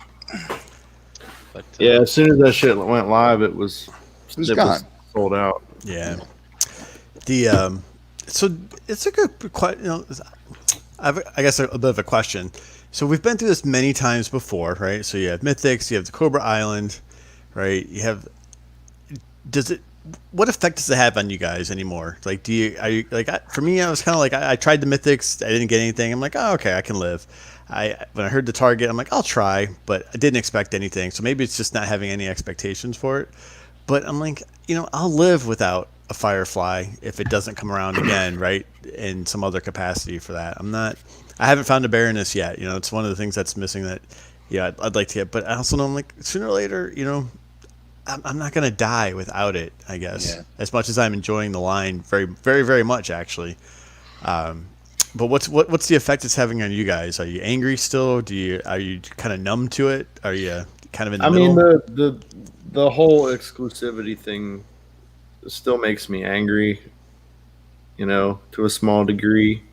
But Yeah, as soon as that shit went live, it was gone. sold out. Yeah. So it's a good question. I guess a bit of a question. So we've been through this many times before, right? So you have Mythics, you have the Cobra Island, right? What effect does it have on you guys anymore? Like, for me, I was kind of like, I tried the Mythics, I didn't get anything. I'm like, oh, okay, I can live. When I heard the Target, I'm like, I'll try, but I didn't expect anything. So maybe it's just not having any expectations for it. But I'm like, I'll live without a Firefly if it doesn't come around again, right? In some other capacity for that. I haven't found a Baroness yet. It's one of the things that's missing that, I'd like to get. But I also know I'm like, sooner or later, I'm not going to die without it, I guess. Yeah. As much as I'm enjoying the line very, very, very much, actually. But what's the effect it's having on you guys? Are you angry still? Are you kind of numb to it? Are you kind of in the middle? Mean, the whole exclusivity thing still makes me angry, to a small degree.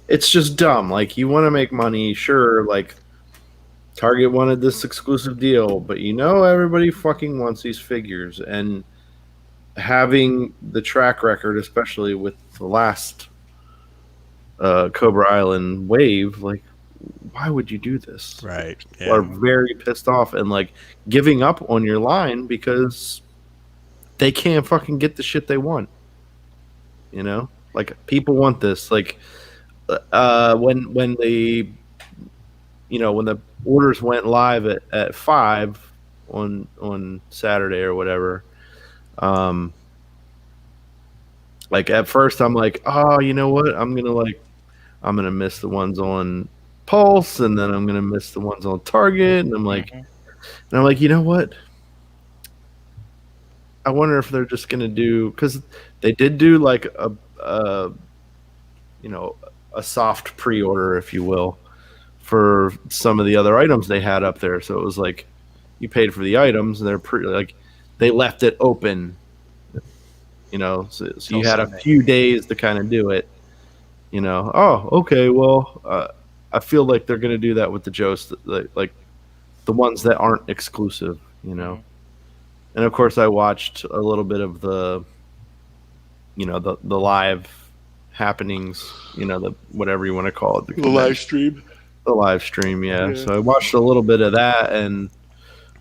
It's just dumb. Like, you want to make money, sure, like Target wanted this exclusive deal, but everybody fucking wants these figures, and having the track record, especially with the last Cobra Island wave, like, why would you do this? Right. People are very pissed off and like giving up on your line because they can't fucking get the shit they want. Like, people want this. Like, when the orders went live at 5 on Saturday or whatever, like, at first I'm like, oh, you know what? I'm gonna miss the ones on Pulse, and then I'm gonna miss the ones on Target, and I'm like, you know what? I wonder if they're just gonna do, because they did do like a soft pre-order, if you will, for some of the other items they had up there. So it was like you paid for the items, and they left it open. So you had a few days to kind of do it. Oh, okay, well, I feel like they're gonna do that with the Joes, like the ones that aren't exclusive. And of course, I watched a little bit of the live happenings, the whatever you want to call it, The live stream. The live stream, yeah. So I watched a little bit of that, and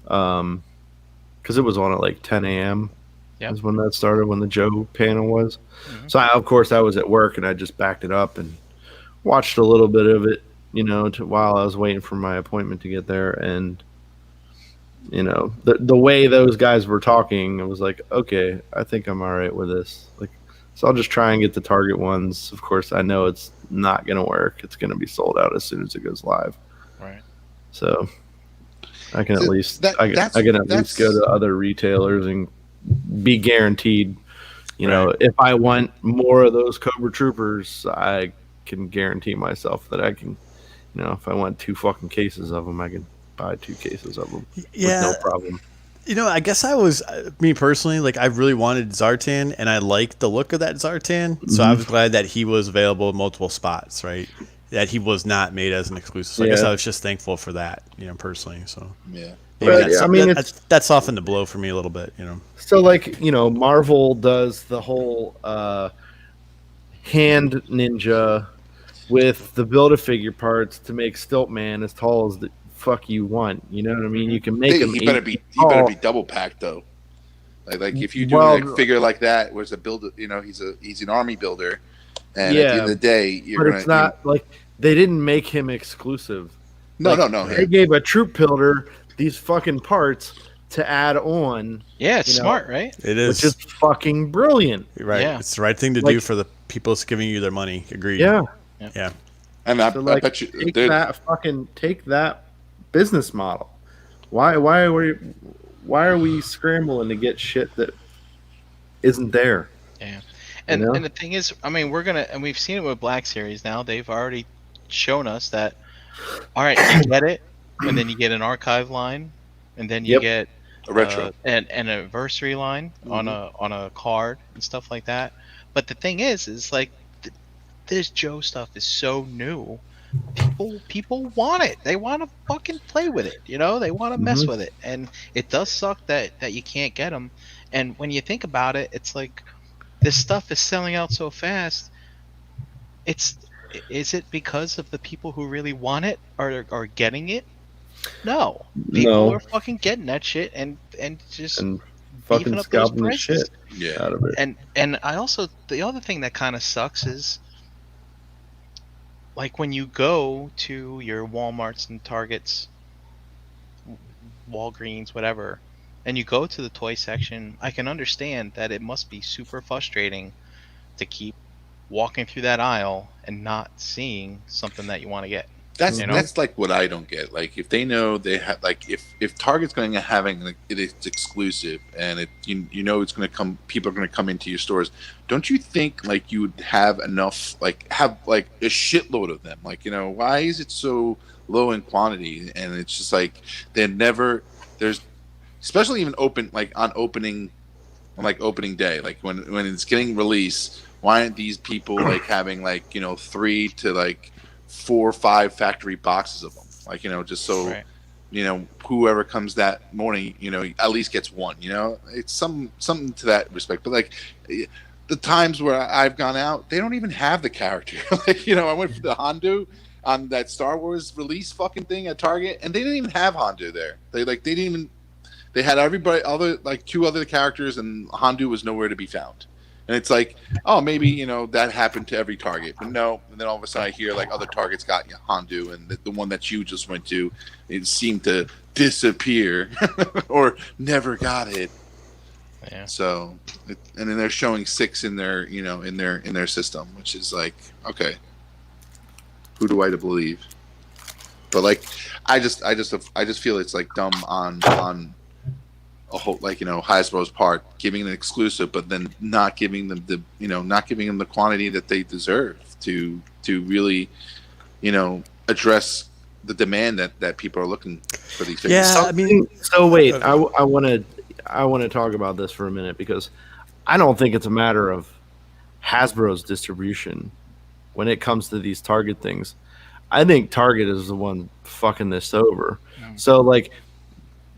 because it was on at like 10 a.m. is when that started, when the Joe panel was. So of course I was at work, and I just backed it up and watched a little bit of it, while I was waiting for my appointment to get there. And the way those guys were talking, it was like, okay, I think I'm all right with this. Like, so I'll just try and get the Target ones. Of course, I know it's not going to work. It's going to be sold out as soon as it goes live. Right. So I can at least least go to other retailers and be guaranteed. If I want more of those Cobra Troopers, I can guarantee myself that I can You know, if I want 2 fucking cases of them, I can buy 2 cases of them with Yeah, no problem. I guess I was me personally. Like, I really wanted Zartan, and I liked the look of that Zartan. So I was glad that he was available in multiple spots. Right, that he was not made as an exclusive. So I guess Yeah. I was just thankful for that. Personally. So Yeah. maybe But I mean, it's that softened the blow for me a little bit. so like Marvel does the whole hand ninja with the Build-A-Figure parts to make Stiltman as tall as the fuck you want. You know what I mean? You can make him. He 8 better feet he better tall. be double packed though. Like if you do a figure like that, where's a builder, he's an army builder, and at the end of the day, you're but gonna. it's not like they didn't make him exclusive. No, Like, no. They gave a troop builder these fucking parts to add on. Yeah, it's You know, smart, right? it is. which is fucking brilliant. You're right. Yeah. It's the right thing to do for the people giving you their money. Agreed. Yeah. Yeah. And I So like, bet you, take that business model. Why are we scrambling to get shit that isn't there? Yeah. And You know? and the thing is, I mean, we've seen it with Black Series now. They've already shown us that. All right, you get it, and then you get an archive line, and then you Yep. get a retro. an anniversary line on a card and stuff like that. But the thing is like this Joe stuff is so new. People want it. They want to fucking play with it. They want to mess with it, and it does suck that you can't get them. And when you think about it, it's like this stuff is selling out so fast. Is it because of the people who really want it are getting it? No, people are fucking getting that shit and just and beefing fucking up those scalping the prices. shit Yeah. out of it. And I also, the other thing that kind of sucks is like when you go to your Walmarts and Targets, Walgreens, whatever, and you go to the toy section, I can understand that it must be super frustrating to keep walking through that aisle and not seeing something that you want to get. That's like what I don't get. Like if they know they have, like if Target's going to having like, it's exclusive and it's going to come, people are going to come into your stores. Don't you think like you would have enough, like have like a shitload of them? Like why is it so low in quantity? And it's just like there's especially even open like on opening day, like when it's getting released. Why aren't these people like having like 3 to like 4 or 5 factory boxes of them, like just so Right. Whoever comes that morning at least gets one. It's something to that respect. But like the times where I've gone out, they don't even have the character. Like I went for the Hondo on that Star Wars release fucking thing at Target, and they didn't even have Hondo there. They had everybody other like 2 other characters, and Hondo was nowhere to be found. And it's like, oh, maybe, that happened to every Target. But no, and then all of a sudden I hear like other Targets got Hondo, and the one that you just went to, it seemed to disappear or never got it. Yeah. So, and then they're showing 6 in their, in their system, which is like, okay, who do I to believe? But like, I just feel it's like dumb on a whole, like Hasbro's part, giving an exclusive, but then not giving them the quantity that they deserve to really address the demand that people are looking for these figures. Yeah, I mean, So wait, I want to talk about this for a minute, because I don't think it's a matter of Hasbro's distribution when it comes to these Target things. I think Target is the one fucking this over. So like,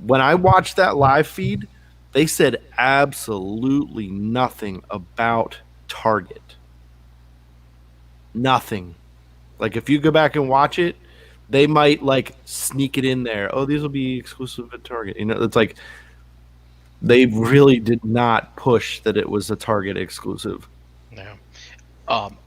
when I watched that live feed, they said absolutely nothing about Target. Nothing. Like if you go back and watch it, they might like sneak it in there. Oh, these will be exclusive at Target. It's like they really did not push that it was a Target exclusive. Yeah.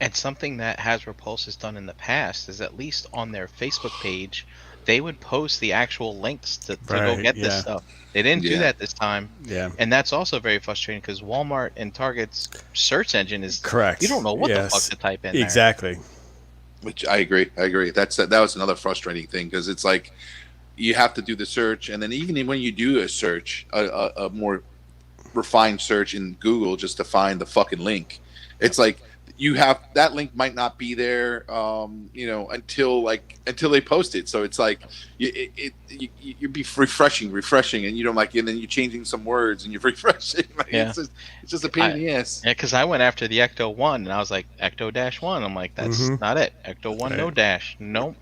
And something that Hasbro Pulse has done in the past is, at least on their Facebook page, they would post the actual links to go get this stuff. They didn't do that this time. Yeah. And that's also very frustrating, because Walmart and Target's search engine is Correct. You don't know what the fuck to type in there. Exactly. Which I agree. That was another frustrating thing, because it's like you have to do the search, and then even when you do a search, a more refined search in Google just to find the fucking link, it's like you have that link might not be there, until they post it. So it's like you'd be refreshing, and you don't like, and then you're changing some words and you're refreshing. Like, Yeah. it's just a pain in the ass. Yeah, because I went after the Ecto 1, and I was like, Ecto-1. I'm like, that's not it. Ecto 1, no dash. Nope.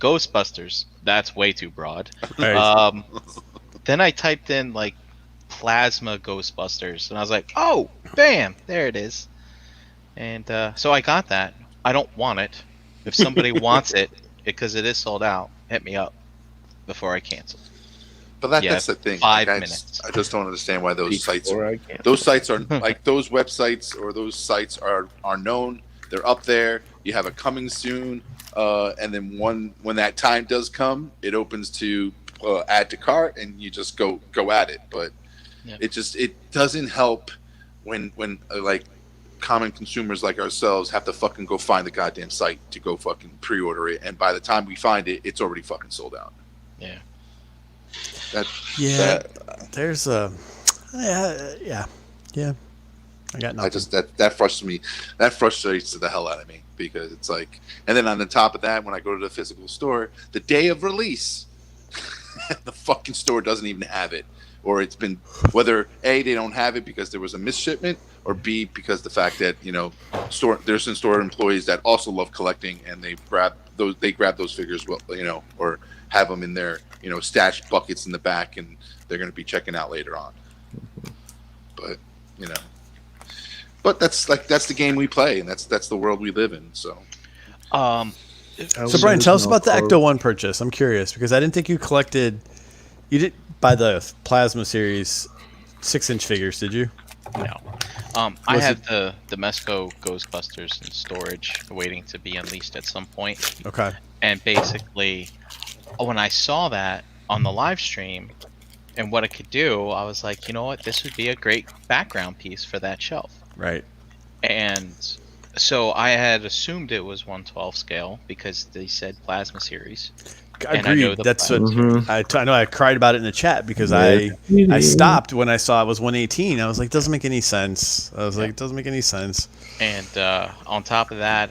Ghostbusters. That's way too broad. Right. Then I typed in, like, Plasma Ghostbusters, and I was like, oh, bam, there it is. And so I got that. I don't want it. If somebody wants it, because it is sold out, hit me up before I cancel. But that's the thing. 5 minutes. I just don't understand why those sites Before are. I can. Those sites are like those websites or those sites are known. They're up there. You have a coming soon, and then when that time does come, it opens to add to cart, and you just go at it. But it doesn't help when like common consumers like ourselves have to fucking go find the goddamn site to go fucking pre-order it, and by the time we find it, it's already fucking sold out. Yeah. There's a I got nothing. I just that frustrates me. That frustrates the hell out of me, because it's like, and then on the top of that, when I go to the physical store, the day of release, the fucking store doesn't even have it, or it's been, whether A, they don't have it because there was a misshipment, or B, because the fact that there's some store employees that also love collecting, and they grab those figures, or have them in their stashed buckets in the back, and they're going to be checking out later on. But but that's the game we play, and that's the world we live in. So So Brian, tell us about the Ecto 1 purchase. I'm curious, because I didn't think you did buy the Plasma series 6-inch figures, did you? No. I have the Mezco Ghostbusters in storage, waiting to be unleashed at some point. Okay. And basically, when I saw that on the live stream and what it could do, I was like, you know what, this would be a great background piece for that shelf. Right. And so I had assumed it was 1/12 scale because they said Plasma series. Agreed. That's what I know. I cried about it in the chat because I stopped when I saw it was 118. I was like, doesn't make any sense. It doesn't make any sense. And on top of that,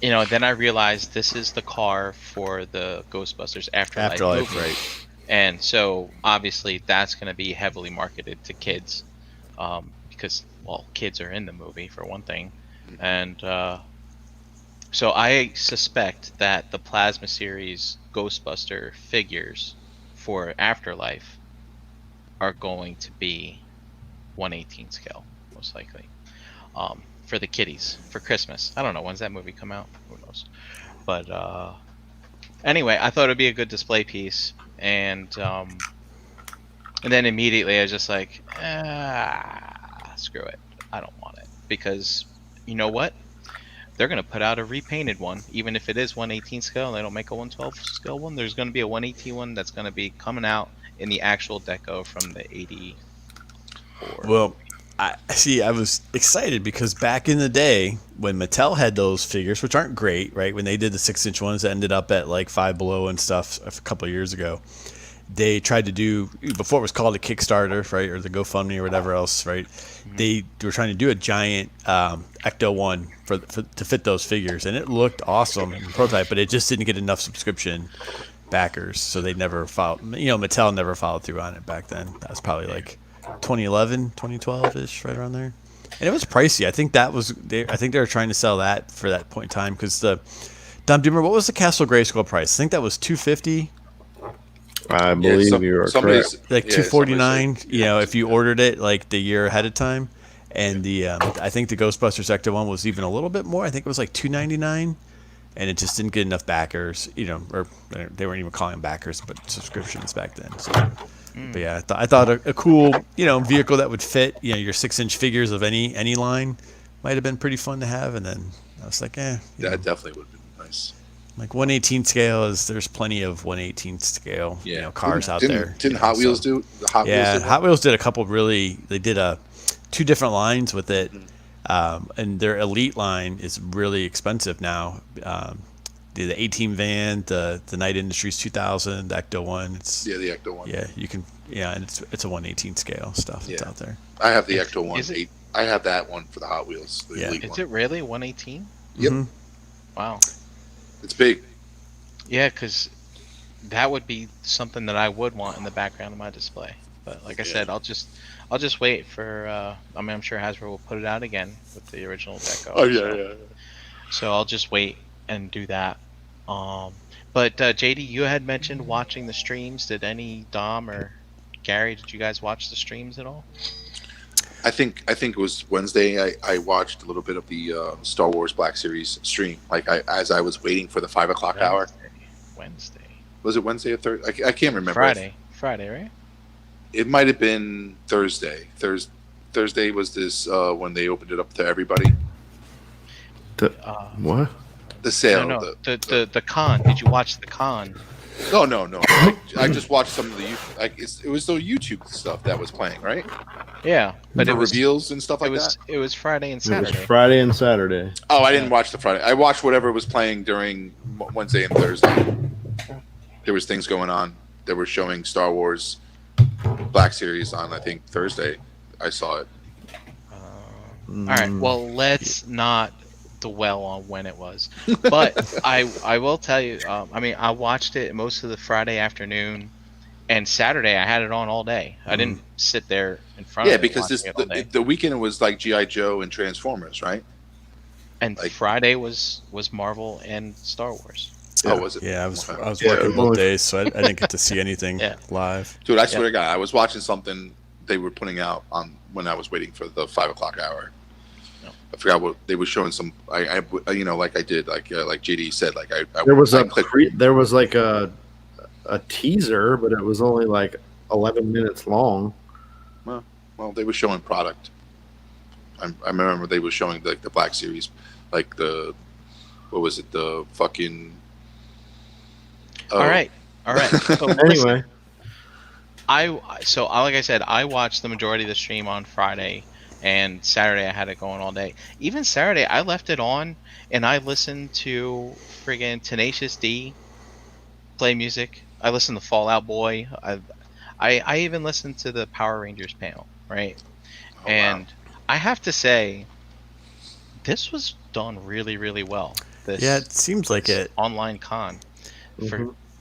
then I realized this is the car for the Ghostbusters Afterlife movie. Right? And so obviously that's going to be heavily marketed to kids, because kids are in the movie for one thing, and so I suspect that the Plasma series Ghostbuster figures for Afterlife are going to be 1/18 scale, most likely, for the kiddies for Christmas. I don't know, when's that movie come out? Who knows? But anyway, I thought it'd be a good display piece, and then immediately I was just like, screw it, I don't want it, because you know what? They're going to put out a repainted one, even if it is 1/18 scale, and they don't make a 1/12 scale one. There's going to be a 1/18 one that's going to be coming out in the actual deco from the 84. Well, I was excited because back in the day when Mattel had those figures, which aren't great, right? When they did the 6-inch ones that ended up at like Five Below and stuff a couple of years ago, they tried to do, before it was called a Kickstarter, right, or the GoFundMe or whatever else, right? Mm-hmm. They were trying to do a giant Ecto 1 to fit those figures, and it looked awesome in the prototype, but it just didn't get enough subscription backers, so they never followed. Mattel never followed through on it back then. That was probably like 2011, 2012-ish, right around there. And it was pricey. I think they were trying to sell that for that point in time, because Dom, do you remember what was the Castle Grayskull price? I think that was $250. I believe you are correct. Like $249. If you ordered it like the year ahead of time, and I think the Ghostbusters Ecto 1 was even a little bit more. I think it was like $299, and it just didn't get enough backers. Or they weren't even calling them backers, but subscriptions back then. So. But yeah, I thought a cool vehicle that would fit your 6-inch figures of any line might have been pretty fun to have. And then I was like, that definitely would have been nice. Like 1/18 scale there's plenty of 1/18 scale cars out there. Didn't Hot Wheels do? Hot Wheels did a couple they did 2 different lines with it, and their Elite line is really expensive now. The A-Team van, the Night Industries 2000, the Ecto 1. The Ecto 1. Yeah, you can. Yeah, and it's a 1/18 scale stuff that's out there. I have the Ecto 1. I have that one for the Hot Wheels. The Yeah. Elite Is one. it really 118? Yep. Mhm. Wow. It's big. Yeah, because that would be something that I would want in the background of my display. But like I Yeah. said, I'll just wait for. I mean, I'm sure Hasbro will put it out again with the original deco. Oh yeah, so, yeah. so I'll just wait and do that. Um, but JD, you had mentioned watching the streams. Did any Dom or Gary? Did you guys watch the streams at all? I think it was Wednesday. I watched a little bit of the Star Wars Black Series stream. Like as I was waiting for the 5 o'clock hour. Wednesday. Was it Wednesday or Thursday? I can't remember. Friday, right? It might have been Thursday. Thursday was this when they opened it up to everybody. What? The sale. No. The con. Did you watch the con? No. I just watched some of the it was the YouTube stuff that was playing, right? Yeah, but The it was reveals and stuff like that. it was Friday and It was Saturday. Friday and Saturday. Oh, I didn't watch the Friday. I watched whatever was playing during Wednesday and Thursday. There was things going on. They were showing Star Wars Black Series on, I think, Thursday. I saw it. All right. Well, let's not dwell on when it was, but I will tell you. I mean, I watched it most of the Friday afternoon, and Saturday I had it on all day. I didn't sit there in front of it. Because the weekend it was like G.I. Joe and Transformers, right? And Friday was Marvel and Star Wars. Yeah. Oh, was it? Yeah, I was Yeah, working both only- days, so I didn't get to see anything live. Dude, I swear to God, I was watching something they were putting out on when I was waiting for the 5 o'clock hour. No. I forgot what they were showing. Some, I like I did, like JD said, like I There was I a clicked. there was like a teaser, but it was only like 11 minutes long. Well, they were showing product. I remember they were showing like the Black Series, like the what was it? The fucking. All right. So listen, Anyway, like I said, I watched the majority of the stream on Friday, and Saturday I had it going all day. Even Saturday, I left it on, and I listened to friggin' Tenacious D play music. I listened to Fall Out Boy. I even listened to the Power Rangers panel, right? Oh, And wow. I have to say, this was done really, really well. This Yeah, it seems like it. online con.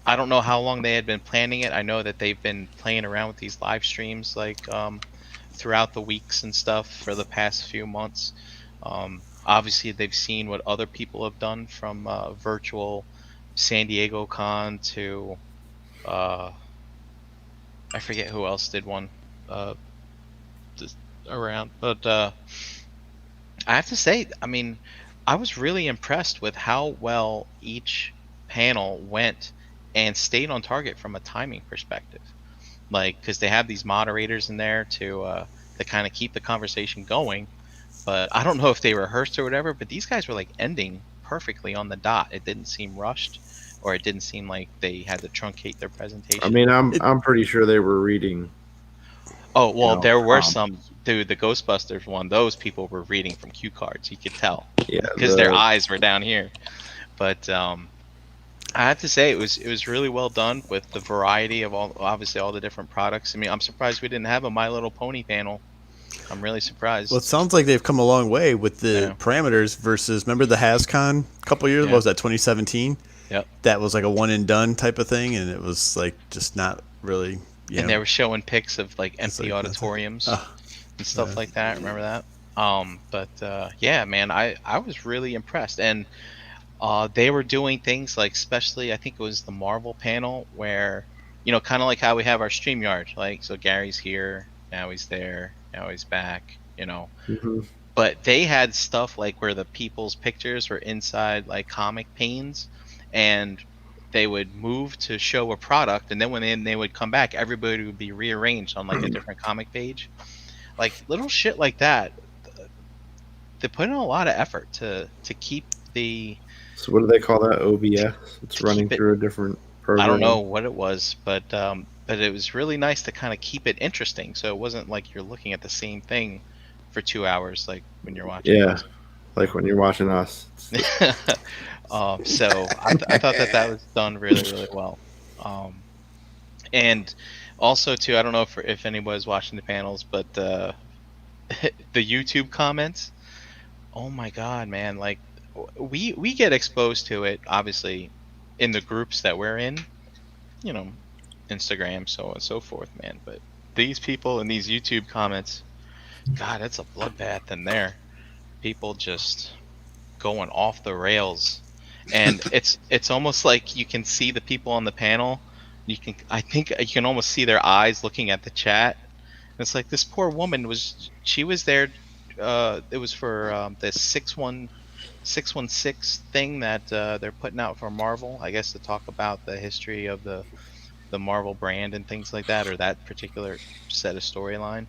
I don't know how long they had been planning it. I know that they've been playing around with these live streams like throughout the weeks and stuff for the past few months. Obviously, they've seen what other people have done from virtual San Diego Con to I forget who else did one around, but I have to say, I mean, I was really impressed with how well each panel went and stayed on target from a timing perspective. Like, because they have these moderators in there to kind of keep the conversation going. But I don't know if they rehearsed or whatever, but these guys were like ending perfectly on the dot. It didn't seem rushed, or it didn't seem like they had to truncate their presentation. I mean, I'm pretty sure they were reading. Oh, well, there were prompts. some, dude, the Ghostbusters one, those people were reading from cue cards. You could tell. Yeah, Because their eyes were down here. But I have to say, it was really well done with the variety of obviously all the different products. I mean, I'm surprised we didn't have a My Little Pony panel. I'm really surprised. Well, it sounds like they've come a long way with the parameters versus, remember the HasCon a couple years ago? Was that 2017? Yep. That was like a one and done type of thing, and it was like just not really. And they were showing pics of like empty like auditoriums and stuff like that. Remember that? But yeah, man, I was really impressed, and they were doing things like, especially I think it was the Marvel panel where, kind of like how we have our StreamYard, like, so Gary's here, now he's there, now he's back, But they had stuff like where the people's pictures were inside like comic panes, and they would move to show a product, and then when they would come back, everybody would be rearranged on like a different comic page. Like little shit like that. They put in a lot of effort to keep the. So what do they call that? OBS. It's running through a different program. I don't know what it was, but it was really nice to kind of keep it interesting. So it wasn't like you're looking at the same thing for 2 hours, like when you're watching. Yeah, like when you're watching us. So I thought that was done really, really well. And also too, I don't know if anybody's watching the panels, but the YouTube comments. Oh my god, man! Like we get exposed to it obviously in the groups that we're in, you know, Instagram, so on and so forth, man. But these people in these YouTube comments, God, it's a bloodbath in there. People just going off the rails, and it's almost like you can see the people on the panel. I think you can almost see their eyes looking at the chat. It's like this poor woman she was there. It was for the 616 thing that they're putting out for Marvel, I guess, to talk about the history of the Marvel brand and things like that, or that particular set of storyline.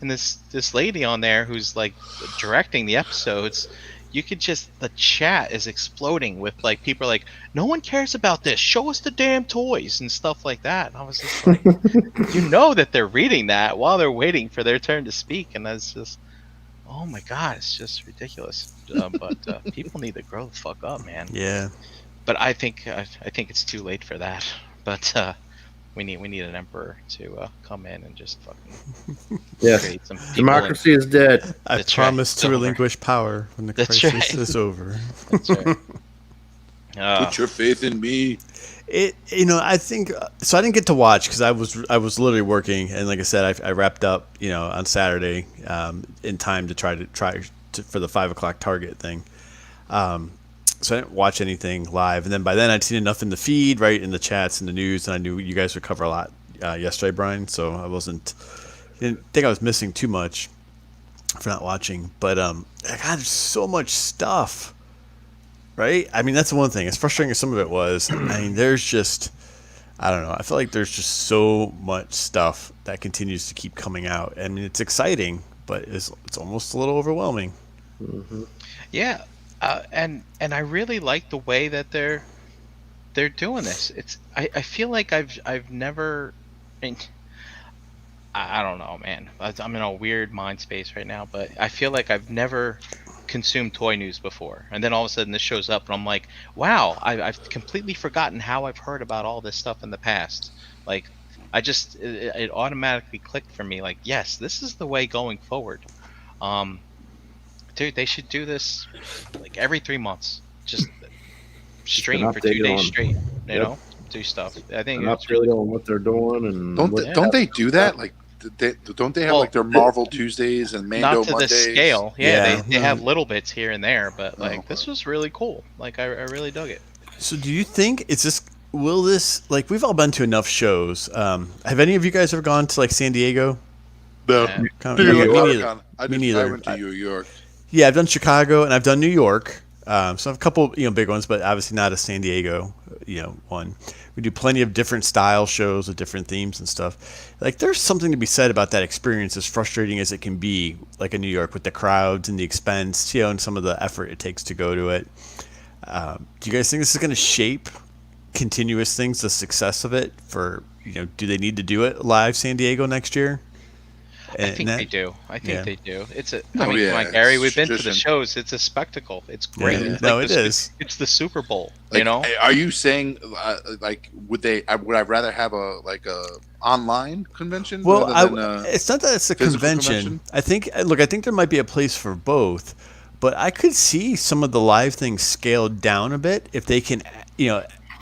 And this lady on there who's like directing the episodes, you could just, the chat is exploding with like people are like, no one cares about this, show us the damn toys and stuff like that. And I was just like, you know that they're reading that while they're waiting for their turn to speak, and that's just, oh my god, it's just ridiculous. But people need to grow the fuck up, man. Yeah. But I think it's too late for that. But we need an emperor to come in and just fucking Yes. create some people. Democracy is dead. I That's promise right. to Over. relinquish power when the That's crisis right. is over. That's right. Put your faith in me. I think so. I didn't get to watch because I was literally working, and like I said, I wrapped up, on Saturday, in time to try for the 5 o'clock Target thing. So I didn't watch anything live, and then by then I'd seen enough in the feed, right, in the chats and the news, and I knew you guys would cover a lot yesterday, Brian. So I didn't think I was missing too much for not watching. But God, there's so much stuff. Right? I mean, that's the one thing. As frustrating as some of it was, I mean, there's just, I don't know. I feel like there's just so much stuff that continues to keep coming out. I mean, it's exciting, but it's almost a little overwhelming. Mm-hmm. Yeah, and I really like the way that they're doing this. I feel like I've never, I mean, I don't know, man. I'm in a weird mind space right now, but I feel like I've never consumed toy news before, and then all of a sudden this shows up, and I'm like, wow, I've completely forgotten how I've heard about all this stuff in the past. Like, it automatically clicked for me. Like, yes, this is the way going forward. Dude, they should do this like every 3 months. Just stream for 2 days straight. You know, do stuff. I think An it's really update on what they're doing, and Don't they do that? Like, don't they have Well, like their Marvel Tuesdays and Mando not to Mondays? this scale. Yeah. Yeah, they have little bits here and there, but like Oh. this was really cool. Like I really dug it. So do you think will this, like, we've all been to enough shows. Have any of you guys ever gone to like San Diego? No. Yeah. Me neither. I Me neither. went to New York. Yeah, I've done Chicago and I've done New York. So I have a couple, big ones, but obviously not a San Diego, one. We do plenty of different style shows with different themes and stuff. Like, there's something to be said about that experience, as frustrating as it can be, like in New York, with the crowds and the expense, and some of the effort it takes to go to it. Do you guys think this is going to shape continuous things, the success of it for, do they need to do it live San Diego next year? I think they do. I think yeah. they do. It's a. Oh, I mean, yeah, come on, Gary, it's we've been to the tradition. shows. It's a spectacle. It's great. Yeah. It's No, like it is. It's the Super Bowl. Like, You know. are you saying like would I rather have a online convention? Well, rather than, it's not that it's a physical convention. I think there might be a place for both, but I could see some of the live things scaled down a bit if they can,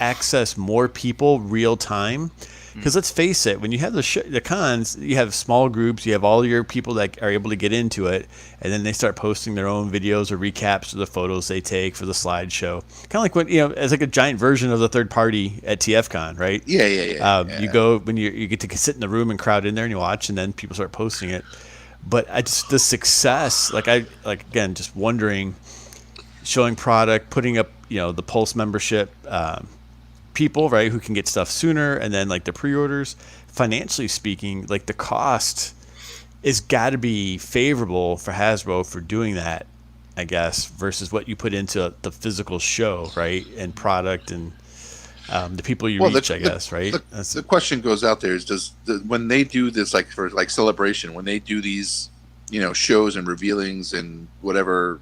access more people real time. Because let's face it, when you have the cons, you have small groups, you have all your people that are able to get into it, and then they start posting their own videos or recaps of the photos they take for the slideshow. Kind of like when, it's like a giant version of the third party at TFCon, right? Yeah. You go when you get to sit in the room and crowd in there and you watch, and then people start posting it. But the success, again, just wondering, showing product, putting up, the Pulse membership, people, right, who can get stuff sooner, and then like the pre-orders, financially speaking, like the cost is got to be favorable for Hasbro for doing that, I guess, versus what you put into the physical show, right, and product and the people you reach, I guess, right? The question goes out there is when they do this, like for like Celebration, when they do these shows and revealings and whatever,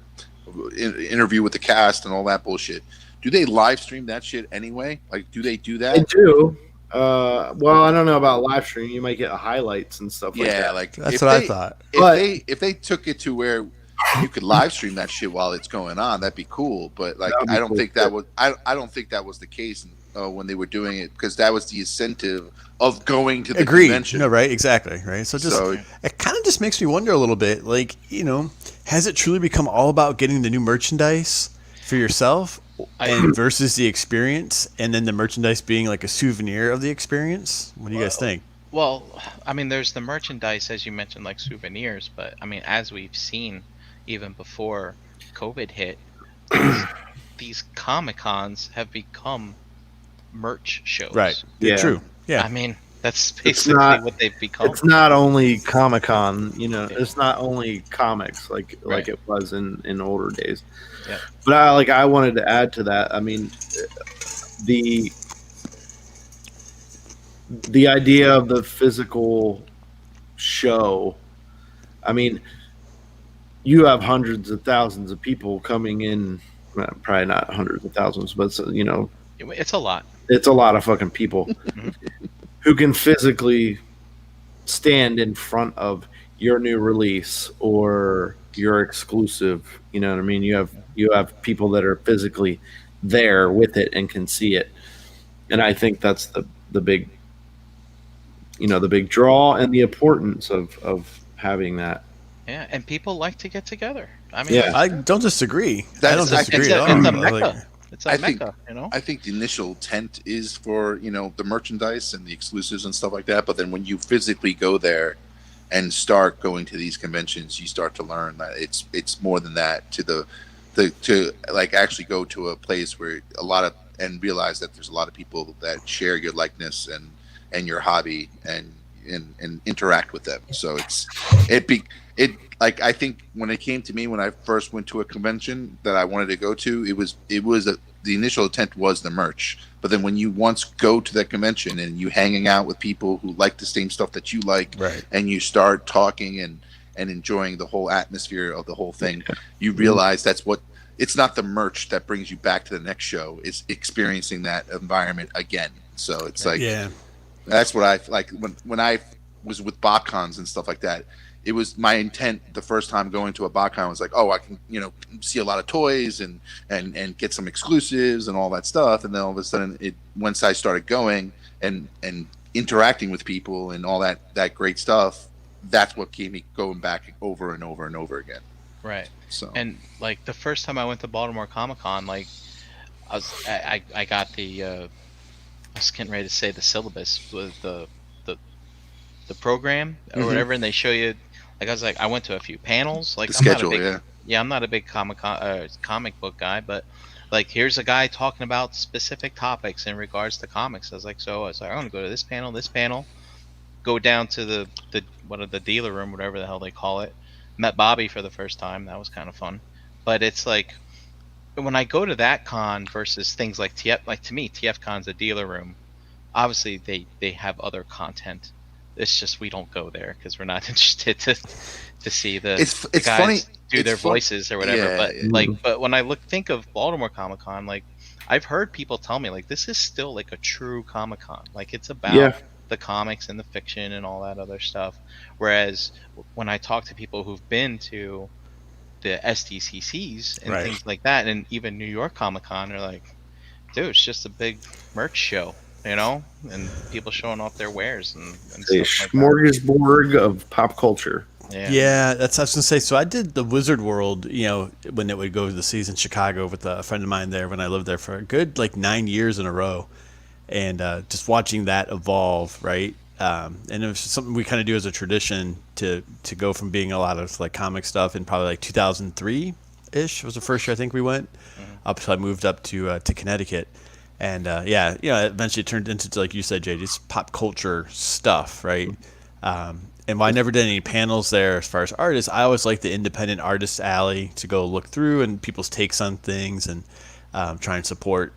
interview with the cast and all that bullshit, do they live stream that shit anyway? Like, do they do that? They do. Well, I don't know about live stream. You might get highlights and stuff like Yeah, that. like That's what I thought. if they took it to where you could live stream that shit while it's going on, that'd be cool. But like, That would be I don't cool, think that was I don't think that was the case when they were doing it, because that was the incentive of going to the Agreed. convention. No, right? Exactly. Right. So just So it kind of just makes me wonder a little bit. Like, has it truly become all about getting the new merchandise for yourself, and versus the experience, and then the merchandise being like a souvenir of the experience? What do you guys think? Well, I mean, there's the merchandise, as you mentioned, like souvenirs, but I mean, as we've seen even before COVID hit, these Comic Cons have become merch shows. Right. Yeah. True. Yeah. I mean, that's It's basically not- what they've become. It's not only Comic Con, it's not only comics like Right. it was in older days. Yeah. But I wanted to add to that. I mean, the idea of the physical show. I mean, you have hundreds of thousands of people coming in. Well, probably not hundreds of thousands, but It's a lot. it's a lot of fucking people who can physically stand in front of your new release or your exclusive. You know what I mean? You have people that are physically there with it and can see it, and I think that's the big, the big draw and the importance of having that. Yeah, and people like to get together. I mean, Yeah. I don't disagree. I That's- don't I think disagree at all. it's a Like, mecca. It's a I think- mecca, I think the initial intent is for the merchandise and the exclusives and stuff like that. But then when you physically go there and start going to these conventions, you start to learn that it's more than that. To like actually go to a place where and realize that there's a lot of people that share your likeness and your hobby and interact with them. So it like, I think when it came to me when I first went to a convention that I wanted to go to, the initial intent was the merch. But then when you once go to that convention and you hanging out with people who like the same stuff that you like, Right. and you start talking and enjoying the whole atmosphere of the whole thing, you realize it's not the merch that brings you back to the next show. It's experiencing that environment again. So it's like, yeah. that's what I like when I was with BotCons and stuff like that. It was my intent the first time going to a BotCon was like, oh, I can see a lot of toys and get some exclusives and all that stuff. And then all of a sudden, once I started going and interacting with people and all that great stuff, that's what kept me going back over and over and over again. right? So And like the first time I went to Baltimore Comic Con, like I got I was getting ready to say the syllabus with the program or Mhm. whatever, and they show you. Like I was like, I went to a few panels. Like the I'm not a schedule, big, yeah. I'm not a big comic book guy, but like here's a guy talking about specific topics in regards to comics. I was like, I want to go to this panel, go down to the dealer room, whatever the hell they call it. Met Bobby for the first time. That was kind of fun. But it's like when I go to that con versus things like TF, like to me, TF Con's a dealer room. Obviously, they have other content. It's just we don't go there because we're not interested to see the It's guys funny. do their It's fun- voices or whatever. Yeah, but yeah. but when I think of Baltimore Comic Con, like I've heard people tell me like this is still like a true Comic Con. Like it's about Yeah. the comics and the fiction and all that other stuff. Whereas when I talk to people who've been to the SDCCs and Right. things like that, and even New York Comic Con, they're like, dude, it's just a big merch show, and people showing off their wares and A stuff like smorgasbord of pop culture. that. Yeah, that's what I was gonna say. So I did the Wizard World, when it would go to the season in Chicago with a friend of mine there when I lived there for a good 9 years in a row, and just watching that evolve, right? And it was something we kind of do as a tradition to go from being a lot of like comic stuff in probably like 2003 ish was the first year I think we went up till I moved up to Connecticut. And it eventually turned into, like you said, Jay, just pop culture stuff, right? And while I never did any panels there as far as artists, I always like the independent artist alley to go look through and people's takes on things and try and support,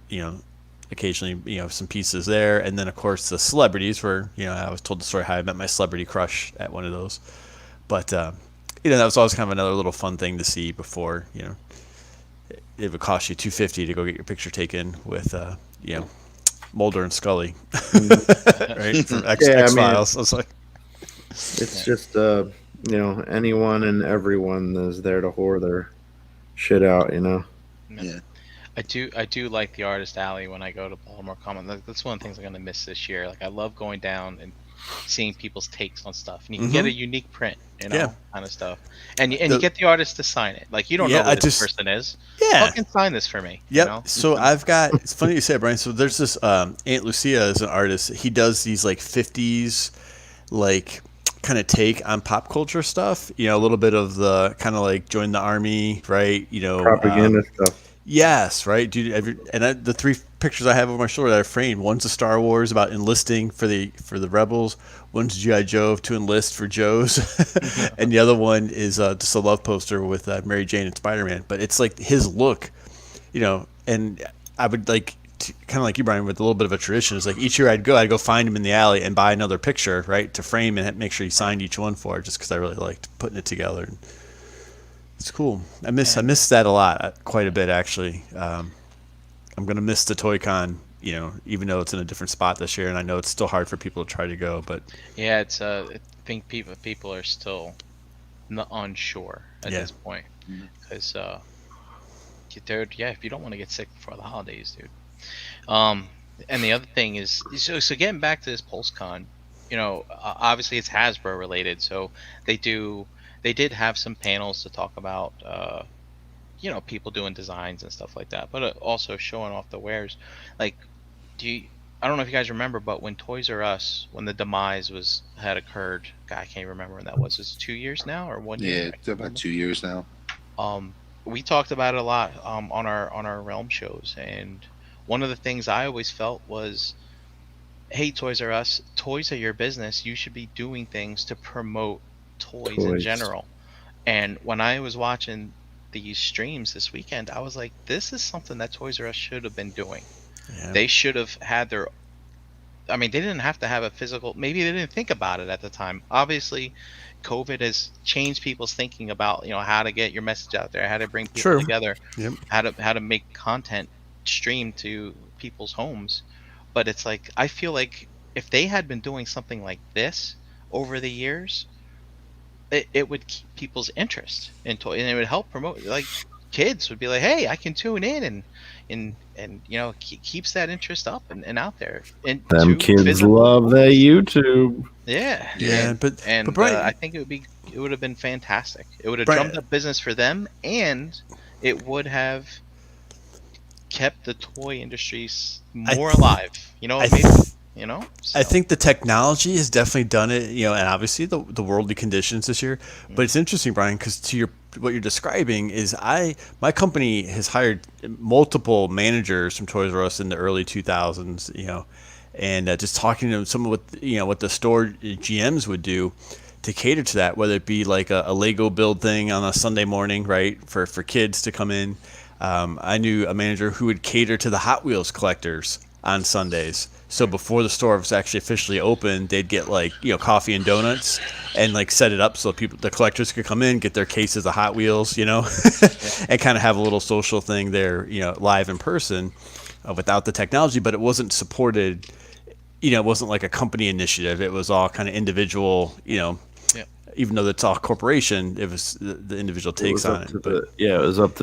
occasionally, some pieces there. And then, of course, the celebrities where, I was told the story how I met my celebrity crush at one of those. But, that was always kind of another little fun thing to see before, it would cost you $250 to go get your picture taken with, Mulder and Scully, Mhm. right from Yeah, I X mean, Files. It's like, it's Yeah. just anyone and everyone is there to whore their shit out. Yeah. Yeah. I do like the artist alley when I go to Baltimore Common. That's one of the things I'm gonna miss this year. Like I love going down and seeing people's takes on stuff, and you can get a unique print, yeah, kind of stuff, and you the get the artist to sign it. Like you don't know yeah. who I this just person is. yeah. Fucking sign this for me, Yep. So I've got. It's funny you say it, Brian. So there's this Aunt Lucia is an artist. He does these like '50s like kind of take on pop culture stuff. A little bit of the kind of like join the army, right? Propaganda stuff. Yes, right. Dude, the three pictures I have over my shoulder that are framed. One's a Star Wars about enlisting for the rebels. One's GI Joe to enlist for Joes, and the other one is just a love poster with Mary Jane and Spider Man. But it's like his look, and I would like kind of like you, Brian, with a little bit of a tradition. It's like each year I'd go find him in the alley and buy another picture, right, to frame and make sure he signed each one for it, just because I really liked putting it together. And it's cool. I And miss that a lot, quite a bit actually. I'm gonna miss the Toy Con, even though it's in a different spot this year, and I know it's still hard for people to try to go, but yeah, it's I think people are still unsure at yeah, this point Mhm. because dude, yeah, if you don't want to get sick before the holidays, dude. Um, and the other thing is, so getting back to this PulseCon, obviously it's Hasbro related, so they do they did have some panels to talk about, people doing designs and stuff like that, but also showing off the wares. Like, do you? I don't know if you guys remember, but when Toys R Us, when the demise had occurred, God, I can't remember when that was. Is it 2 years now or 1 year? Yeah, I it's can't about remember. 2 years now. We talked about it a lot on our realm shows, and one of the things I always felt was, hey, Toys R Us, toys are your business. You should be doing things to promote toys in Toys. general. And when I was watching these streams this weekend, I was like, this is something that Toys R Us should have been doing. yeah, They should have had their, I mean, they didn't have to have a physical, maybe they didn't think about it at the time. Obviously, COVID has changed people's thinking about, how to get your message out there, how to bring people true. together, Yep. how to make content stream to people's homes. But it's like I feel like if they had been doing something like this over the years, it would keep people's interest in toy, and it would help promote. Like kids would be like, "Hey, I can tune in," and keeps that interest up and out there and Them to kids physical love that toys. YouTube. Yeah, Yeah, and but I Brian, think it would have been fantastic. It would have drummed Brian, up business for them, and it would have kept the toy industries I more alive. I Maybe, I so. think the technology has definitely done it, and obviously the worldly conditions this year. But Mm, it's interesting, Brian, because what you're describing is my company has hired multiple managers from Toys R Us in the early 2000s, and just talking to some of what the store GMs would do to cater to that, whether it be like a Lego build thing on a Sunday morning, right, for kids to come in. I knew a manager who would cater to the Hot Wheels collectors on Sundays. So mm, before the store was actually officially open, they'd get like coffee and donuts, and like set it up so the collectors could come in, get their cases of Hot Wheels, yeah, and kind of have a little social thing there, live in person, without the technology. But it wasn't supported. It wasn't like a company initiative. It was all kind of individual. yeah, Even though it's all corporation, it was the individual It takes was on up it. to But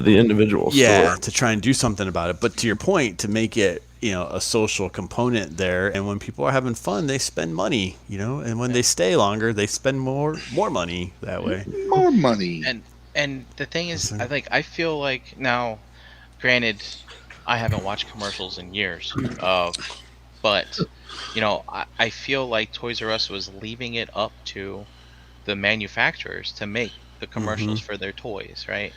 the individual yeah, store. to try and do something about it. But to your point, to make it, a social component there, and when people are having fun, they spend money, and when yeah. they stay longer, they spend more money that way. More money. And the thing is, So, I feel like now, granted, I haven't watched commercials in years. But I feel like Toys R Us was leaving it up to the manufacturers to make the hmm commercials for their toys, right?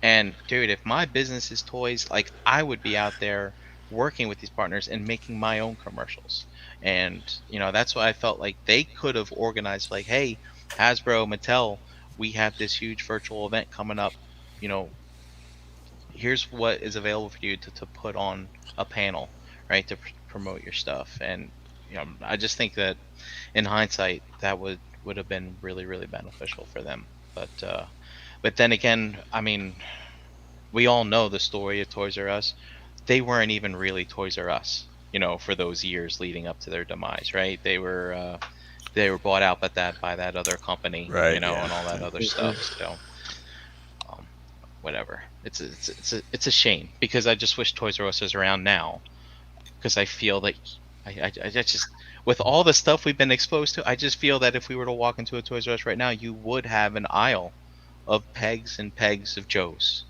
And dude, if my business is toys, like I would be out there working with these partners and making my own commercials. And that's why I felt like they could have organized like, hey, Hasbro, Mattel, we have this huge virtual event coming up. You know, here's what is available for you to put on a panel, right, to promote your stuff. And I just think that in hindsight, that would have been really really beneficial for them. But then again, I mean, we all know the story of Toys R Us. They weren't even really Toys R Us. for those years leading up to their demise, right? They were bought out by that other company, Right, and yeah. all that other stuff. So, um, whatever. It's a shame because I just wish Toys R Us was around now because I feel that I just with all the stuff we've been exposed to, I just feel that if we were to walk into a Toys R Us right now, you would have an aisle of pegs and pegs of Joes.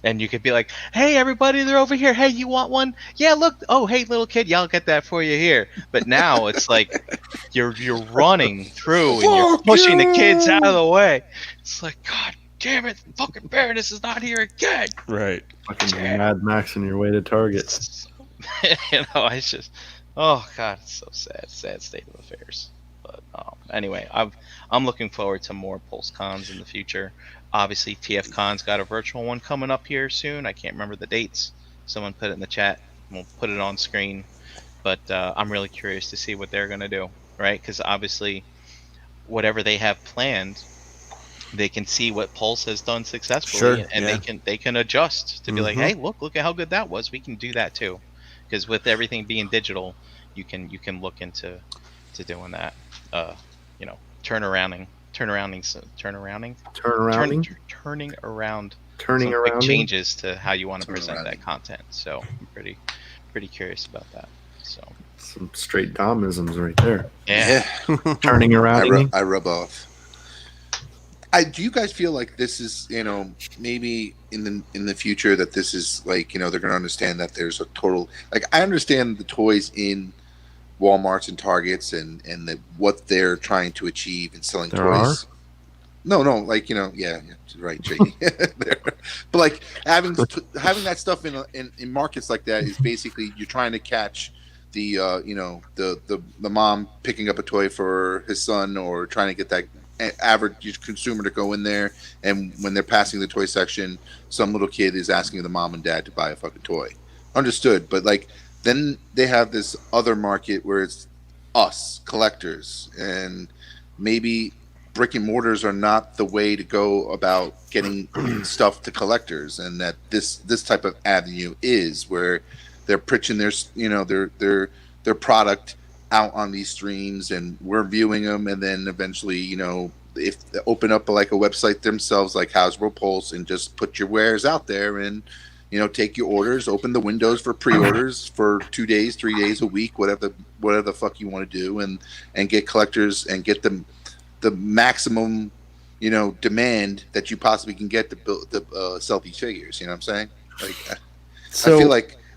And you could be like, "Hey, everybody, they're over here. Hey, you want one? Yeah, look. Oh, hey, little kid, yeah, I'll get that for you here." But now it's like you're running through and you're Fuck pushing the kids out of you! the way. It's like, God damn it, fucking Baroness is not here again. Right. Fucking Mad Max on your way to Target. It's just, oh God, it's so sad state of affairs. But anyway, I'm looking forward to more Pulse Cons in the future. Obviously, TF Con's got a virtual one coming up here soon. I can't remember the dates. Someone put it in the chat. We'll put it on screen. But I'm really curious to see what they're gonna do, right? Because obviously, whatever they have planned, they can see what Pulse has done successfully, Sure, and yeah. they can adjust to be like, Mhm. hey, look at how good that was. We can do that too, because with everything being digital, you can look into doing that. Turnarounding, turning around Turning some quick around. changes to how you want to Turn present that arounding. content. So I'm pretty curious about that. So Some straight Domisms right there. yeah. Turning around. I rub off. Do you guys feel like this is, maybe in the future that this is like, they're going to understand that there's a total, like, I understand the toys in Walmarts and Targets and what they're trying to achieve in selling There toys. No, like, yeah, right, JD. There. But like having that stuff in markets like that is basically you're trying to catch the the mom picking up a toy for his son, or trying to get that average consumer to go in there, and when they're passing the toy section, some little kid is asking the mom and dad to buy a fucking toy. Understood, but like then they have this other market where it's us collectors, and maybe brick and mortars are not the way to go about getting stuff to collectors, and that this type of avenue is where they're pitching their product out on these streams, and we're viewing them, and then eventually, if they open up like a website themselves like Hasbro Pulse and just put your wares out there, and take your orders, open the windows for pre-orders for 2 days, 3 days, a week, whatever the fuck you want to do, and get collectors and get them the maximum demand that you possibly can get to build sell these figures. You know what I'm saying? Like, So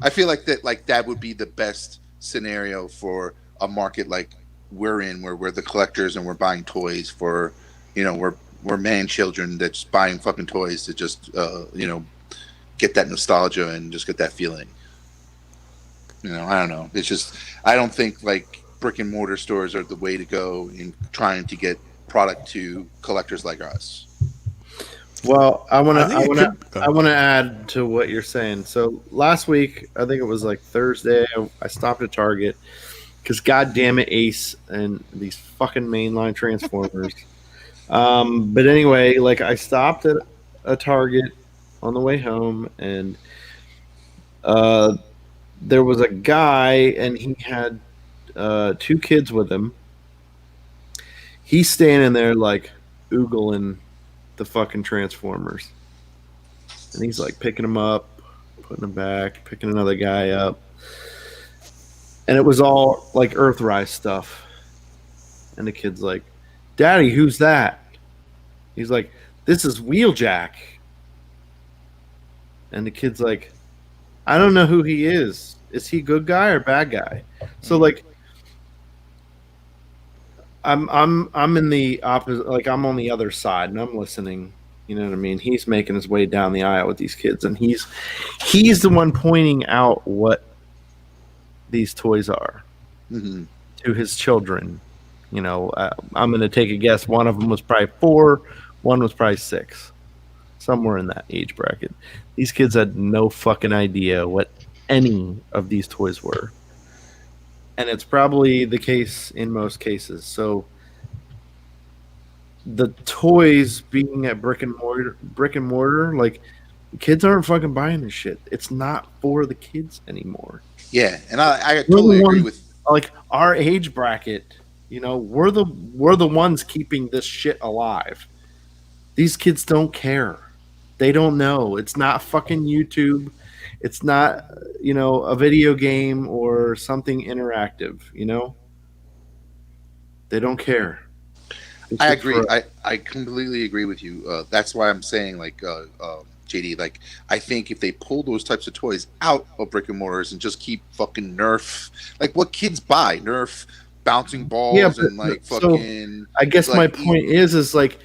I feel like that would be the best scenario for a market like we're in, where we're the collectors and we're buying toys for, we're man children that's buying fucking toys to just get that nostalgia and just get that feeling. I don't know. It's just, I don't think like brick and mortar stores are the way to go in trying to get product to collectors like us. Well, I want I think it could- to add to what you're saying. So last week, I think it was like Thursday, I stopped at Target because goddamn it, Ace and these fucking mainline Transformers. But anyway, like I stopped at a Target on the way home, and there was a guy, and he had 2 kids with him. He's standing there like oogling the fucking Transformers, and he's like picking them up, putting them back, picking another guy up, and it was all like Earthrise stuff. And the kid's like, "Daddy, who's that?" He's like, "This is Wheeljack." And the kid's like, "I don't know who he is. Is he good guy or bad guy?" So like, I'm in the opposite, like I'm on the other side and I'm listening. You know what I mean? He's making his way down the aisle with these kids, and he's the one pointing out what these toys are to his children. I'm going to take a guess. One of them was probably 4, one was probably 6, somewhere in that age bracket. These kids had no fucking idea what any of these toys were. And it's probably the case in most cases. So the toys being at brick and mortar, like the kids aren't fucking buying this shit. It's not for the kids anymore. Yeah, and I We're the totally agree ones, with. like our age bracket. We're the ones keeping this shit alive. These kids don't care. They don't know. It's not fucking YouTube. It's not, a video game or something interactive. They don't care. This I is agree. for I completely agree with you. That's why I'm saying, like, JD, like, I think if they pull those types of toys out of brick and mortars and just keep fucking Nerf, like, what kids buy? Nerf bouncing yeah. balls and, like, So fucking, I guess my like, point is like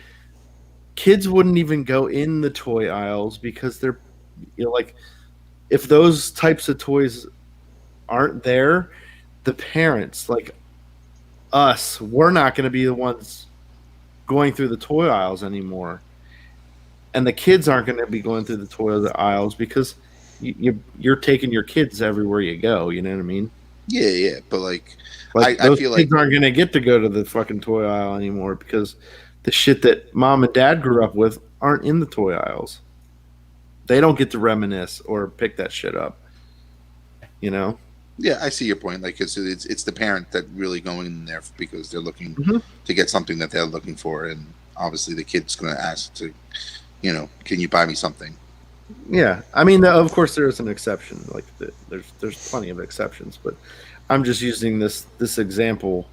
kids wouldn't even go in the toy aisles because they're, like, if those types of toys aren't there, the parents, like us, we're not going to be the ones going through the toy aisles anymore, and the kids aren't going to be going through the toy aisles because you're taking your kids everywhere you go. You know what I mean? yeah, yeah. But, like, But I those feel like, kids aren't going to get to go to the fucking toy aisle anymore because the shit that mom and dad grew up with aren't in the toy aisles. They don't get to reminisce or pick that shit up. You know? yeah, I see your point. Like, it's the parent that really going in there because they're looking Mhm. to get something that they're looking for, and obviously the kid's going to ask to, can you buy me something? Yeah, I mean, of course, there is an exception. Like, there's plenty of exceptions, but I'm just using this example.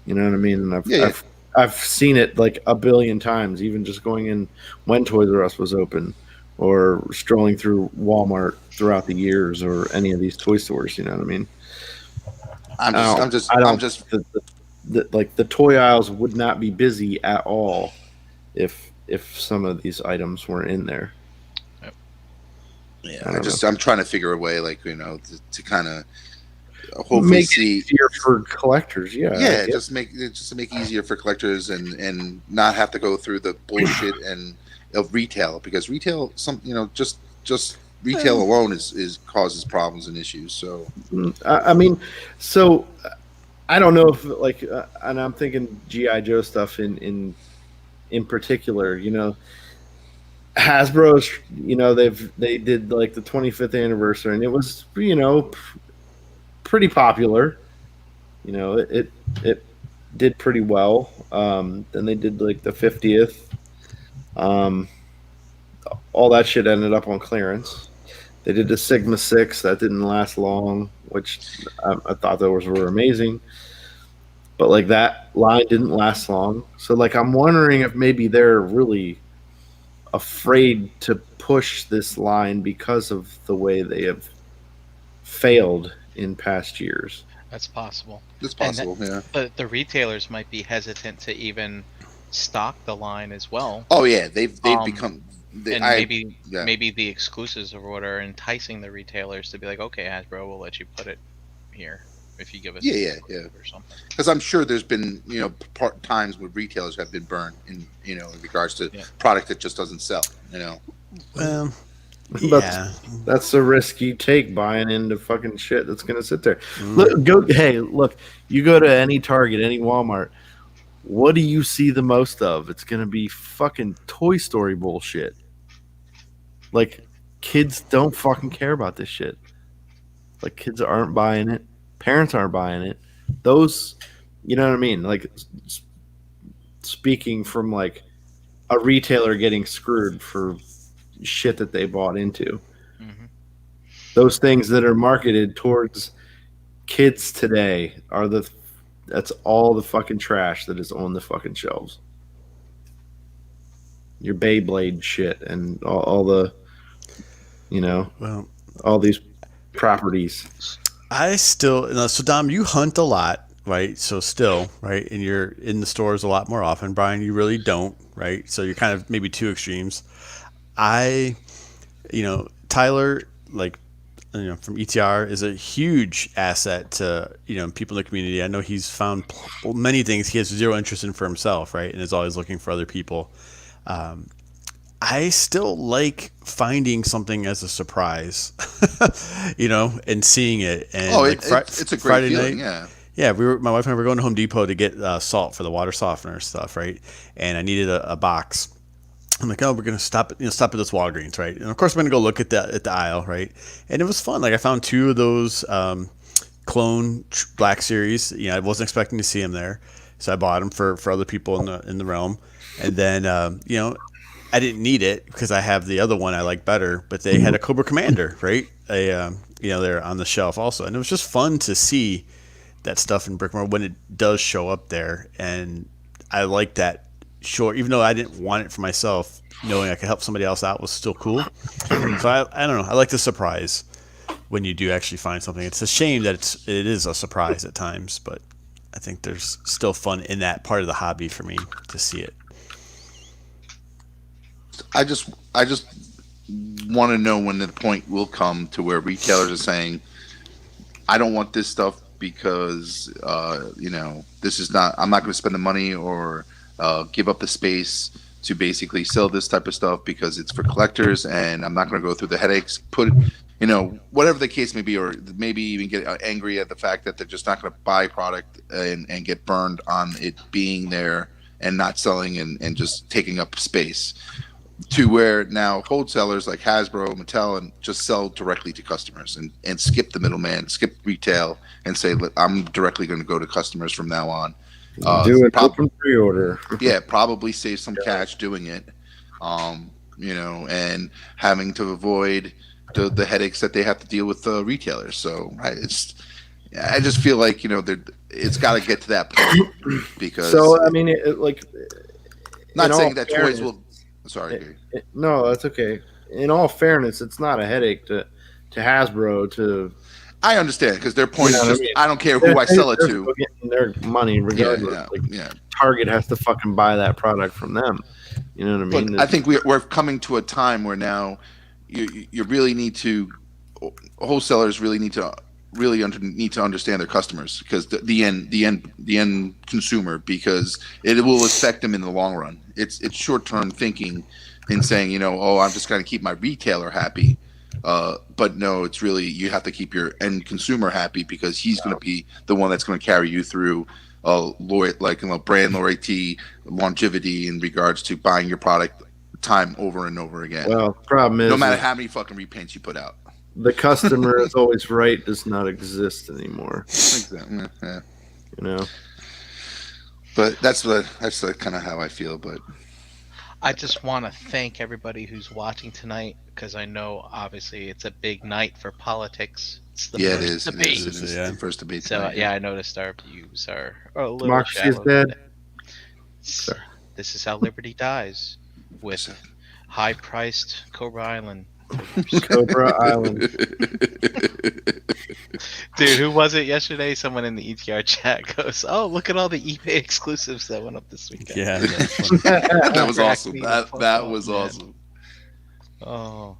You know what I mean? And Yeah, yeah. I've seen it like a billion times, even just going in when Toys R Us was open, or strolling through Walmart throughout the years, or any of these toy stores. You know what I mean? I'm I just, don't. I'm just, I I'm don't. just. Like the toy aisles would not be busy at all if some of these items weren't in there. Yeah, I don't know. I'm trying to figure a way, like, to kind of hopefully Make it see. easier for collectors. Yeah. Yeah, just to make it easier for collectors and not have to go through the bullshit and of retail, because retail, just retail alone is causes problems and issues. So I mean, so I don't know if like, and I'm thinking GI Joe stuff in particular. Hasbro's. They did like the 25th anniversary, and it was pretty popular. It did pretty well. Then they did like the 50th. Um, all that shit ended up on clearance. They did the Sigma 6 that didn't last long, which I thought those were amazing. But like that line didn't last long. So like I'm wondering if maybe they're really afraid to push this line because of the way they have failed in past years. That's possible. it's And possible. Yeah. the retailers might be hesitant to even stock the line as well. Oh yeah, they've Um, become. And I maybe yeah. maybe the exclusives or what are enticing the retailers to be like, okay, Hasbro, we'll let you put it here if you give us Yeah, the yeah, exclusive or something. Because I'm sure there's been times where retailers have been burned in regards to product that just doesn't sell. Well, But yeah. that's the risk you take buying into fucking shit that's gonna sit there. Mm. Look, you go to any Target, any Walmart. What do you see the most of? It's gonna be fucking Toy Story bullshit. Like, kids don't fucking care about this shit. Like, kids aren't buying it. Parents aren't buying it. Those, you know what I mean? Like, speaking from like a retailer getting screwed for shit that they bought into. Hmm. Those things that are marketed towards kids today that's all the fucking trash that is on the fucking shelves. Your Beyblade shit and all the, Well, all these properties. I still so Dom, you hunt a lot, right? So still, right, and you're in the stores a lot more often. Brian, you really don't, right? So you're kind of maybe two extremes. I, Tyler, like, from ETR is a huge asset to people in the community. I know he's found many things he has zero interest in for himself, right, and is always looking for other people. I still like finding something as a surprise, and seeing it. And It's a great Friday feeling. night, Yeah. my wife and I were going to Home Depot to get salt for the water softener stuff, right? And I needed a box. I'm like, oh, we're gonna stop at this Walgreens, right? And of course, we're gonna go look at the aisle, right? And it was fun. Like I found two of those clone Black Series. I wasn't expecting to see them there, so I bought them for other people in the realm. And then I didn't need it because I have the other one I like better. But they had a Cobra Commander, right? They're on the shelf also, and it was just fun to see that stuff in Brickmore when it does show up there. And I like that. Sure, even though I didn't want it for myself, knowing I could help somebody else out was still cool. So I don't know. I like the surprise when you do actually find something. It's a shame that it is a surprise at times, but I think there's still fun in that part of the hobby for me to see it. I just want to know when the point will come to where retailers are saying, I don't want this stuff because this is not. I'm not going to spend the money or give up the space to basically sell this type of stuff because it's for collectors, and I'm not going to go through the headaches. Whatever the case may be, or maybe even get angry at the fact that they're just not going to buy product and get burned on it being there and not selling and just taking up space. To where now wholesalers like Hasbro, Mattel, and just sell directly to customers and skip the middleman, skip retail, and say, I'm directly going to go to customers from now on. Do an open pre-order. Yeah, probably save some cash doing it, and having to avoid the headaches that they have to deal with retailers. So I just feel like it's got to get to that point because. So I mean, not saying that toys will. Sorry. No, that's okay. In all fairness, it's not a headache to Hasbro to. I understand because their point is just I don't care who I sell it to. Getting their money regardless. Yeah. Target has to fucking buy that product from them. You know what I mean? But I think we're coming to a time where now you really need to wholesalers really need to understand their customers because the end consumer, because it will affect them in the long run. It's short term thinking in saying I'm just going to keep my retailer happy, but no, it's really you have to keep your end consumer happy because he's going to be the one that's going to carry you through brand loyalty, longevity in regards to buying your product time over and over again. Well, problem is no matter how many fucking repaints you put out. The customer is always right does not exist anymore. Exactly. Yeah. But that's kind of how I feel. But I just want to thank everybody who's watching tonight because I know obviously it's a big night for politics. It's the first debate. It is the first debate. So tonight, I noticed our views are a little Democracy is shallow. dead. This is how liberty dies with high-priced Cobra Island. Cobra Island. Dude, who was it yesterday? Someone in the ETR chat goes, "Oh, look at all the eBay exclusives that went up this weekend." Yeah, that was awesome. That was awesome. Oh,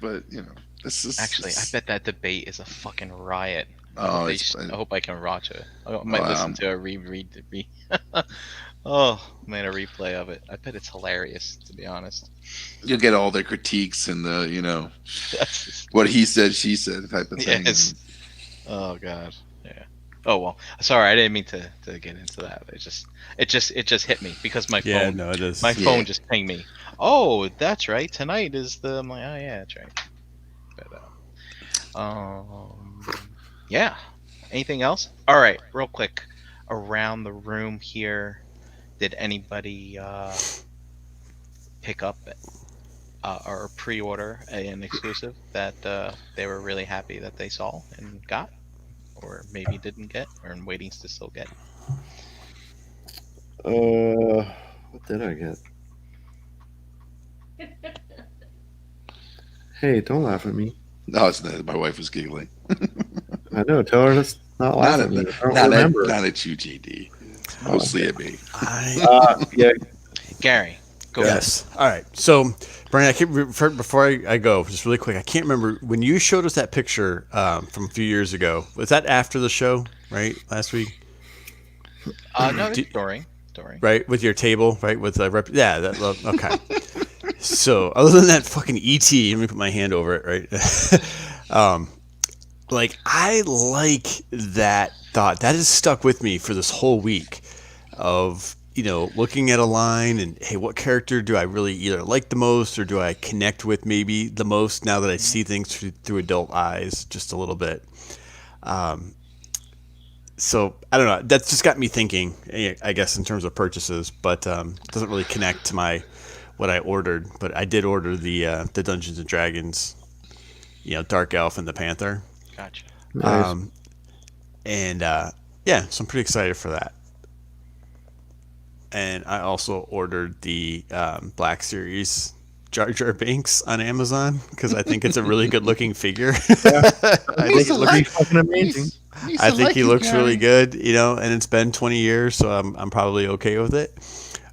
but this is actually, I bet that debate is a fucking riot. Oh, I hope I can watch it. I might listen to a oh man, a replay of it. I bet it's hilarious, to be honest. You'll get all their critiques and the what he said, she said type of thing. Yes. Oh god. Yeah. Oh well. Sorry, I didn't mean to get into that. It just hit me because my phone. Yeah, no, it is. My phone just pinged me. Oh, that's right. Tonight is the. I'm like, oh yeah, that's right. But yeah. Anything else? All right, real quick, around the room here. Did anybody pick up or pre-order an exclusive that they were really happy that they saw and got, or maybe didn't get, or in waiting to still get? What did I get? Hey, don't laugh at me. No, it's not. My wife was giggling. I know. Tell her to not laugh at me. I don't remember. Not at you, JD. Mostly at me. Yeah. Gary, go yes. All right. So, Brian, before I go, just really quick, I can't remember when you showed us that picture from a few years ago. Was that after the show, right? Last week? No, during. Right, with your table, right? With okay. So, other than that fucking ET, let me put my hand over it, right? I like that thought. That has stuck with me for this whole week of looking at a line and, hey, what character do I really either like the most or do I connect with maybe the most now that I see things through adult eyes just a little bit. So I don't know. That's just got me thinking, I guess, in terms of purchases, but it doesn't really connect to what I ordered. But I did order the Dungeons and Dragons, Dark Elf and the Panther, Gotcha. Nice. and yeah, so I'm pretty excited for that. And I also ordered the Black Series Jar Jar Binks on Amazon because I think it's a really good looking figure. I think it looks. Pretty fucking amazing. I think he looks really good, and it's been 20 years, so I'm probably okay with it.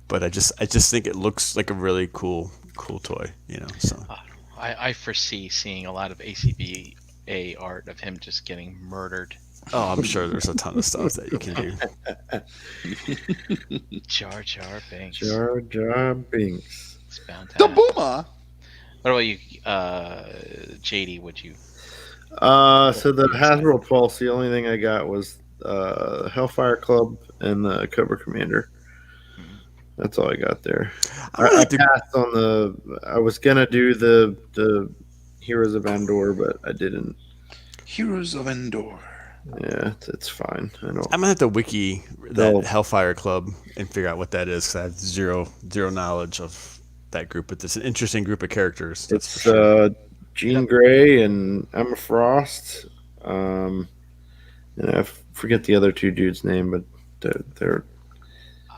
But I just think it looks like a really cool toy, So I foresee seeing a lot of ACBA art of him just getting murdered. oh, I'm sure there's a ton of stuff that you can do. Jar Jar Binks. Jar Jar Binks. It's bound to The happen. Boomer. What about you, JD? Would you? So the Hasbro Pulse, the only thing I got was Hellfire Club and the Cobra Commander. That's all I got there. I passed on I was gonna do the Heroes of Endor, but I didn't. Heroes of Endor. Yeah, it's fine. I don't. I'm gonna have to wiki that No. Hellfire Club and figure out what that is because I have zero knowledge of that group. But it's an interesting group of characters. That's It's for sure. Jean Grey and Emma Frost. And I forget the other two dudes' name, but they're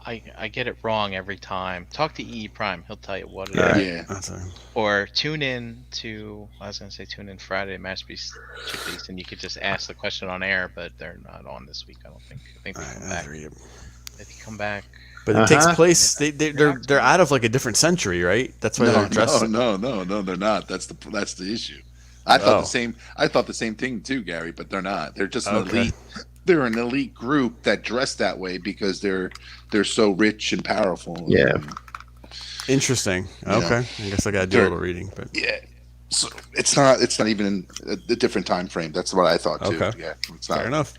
I get it wrong every time. Talk to EE Prime. He'll tell you what it is. All right. Yeah. That's all right. Or tune in to. I was gonna say tune in Friday to Masterpiece Chickpeas, and you could just ask the question on air. But they're not on this week. I don't think. I think they All right, come I'll back. read it. If you come back, But it takes Uh-huh. place. They're out of like a different century, right? That's why they're dressed. No, they're not. That's the issue. I thought Oh. the same. I thought the same thing too, Gary. But they're not. They're just an Okay. elite. They're an elite group that dress that way because they're so rich and powerful. Yeah. Interesting. Yeah. Okay, I guess I gotta do a little reading. But Yeah. So it's not even in a different time frame. That's what I thought too. Okay. Yeah. It's not. fair enough.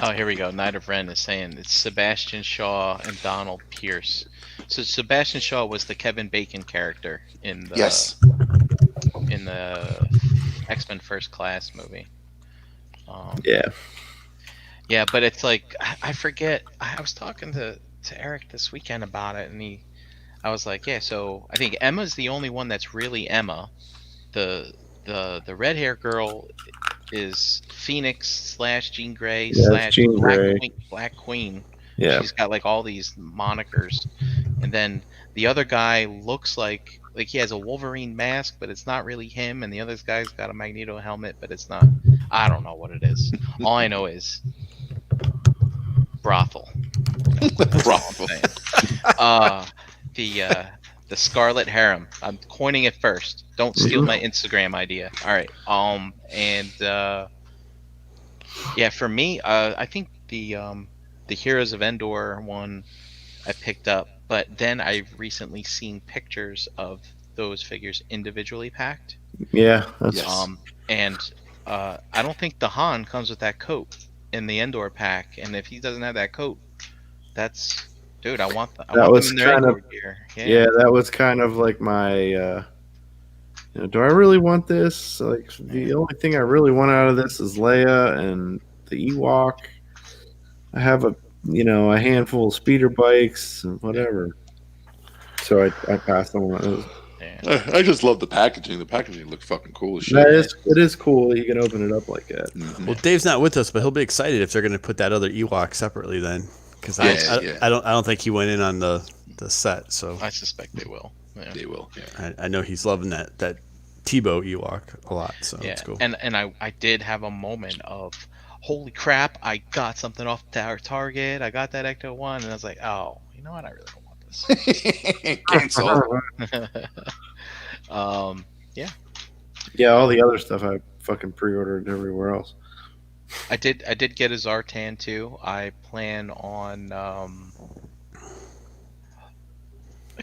oh, here we go. Night of Ren is saying it's Sebastian Shaw and Donald Pierce. So Sebastian Shaw was the Kevin Bacon character in the Yes. in the X-Men First Class movie. Yeah. Yeah, but it's like I forget. I was talking to Eric this weekend about it, and I was like, yeah. So I think Emma's the only one that's really Emma. The red hair girl is Phoenix / Jean Grey Yeah, / Jean Grey. Black Queen. Yeah. She's got like all these monikers, and then the other guy looks like he has a Wolverine mask, but it's not really him. And the other guy's got a Magneto helmet, but it's not. I don't know what it is. All I know is brothel. Brothel. The Scarlet Harem. I'm coining it first. Don't steal my Instagram idea. All right. Yeah, for me, I think the Heroes of Endor one I picked up, but then I've recently seen pictures of those figures individually packed. Yeah. That's Yes. And I don't think the Han comes with that coat in the Endor pack, and if he doesn't have that coat, that's dude. I want them was in their kind of- Endor gear. yeah. That was kind of like my. Do I really want this? Like the only thing I really want out of this is Leia and the Ewok. I have a handful of speeder bikes and whatever. So I passed on those. Yeah. I just love the packaging. The packaging looks fucking cool as shit. It is cool that you can open it up like that. Mhm. Well, Dave's not with us, but he'll be excited if they're going to put that other Ewok separately then, because Yeah. I don't think he went in on the set, so I suspect they will. Yeah. They will. Yeah. I know he's loving that Tebow Ewok a lot, so Yeah, that's cool. and I did have a moment of, holy crap! I got something off our Target. I got that Ecto one, and I was like, oh, you know what? I really don't want this. Cancel. Yeah, all the other stuff I fucking pre-ordered everywhere else. I did get a Zartan too. I plan on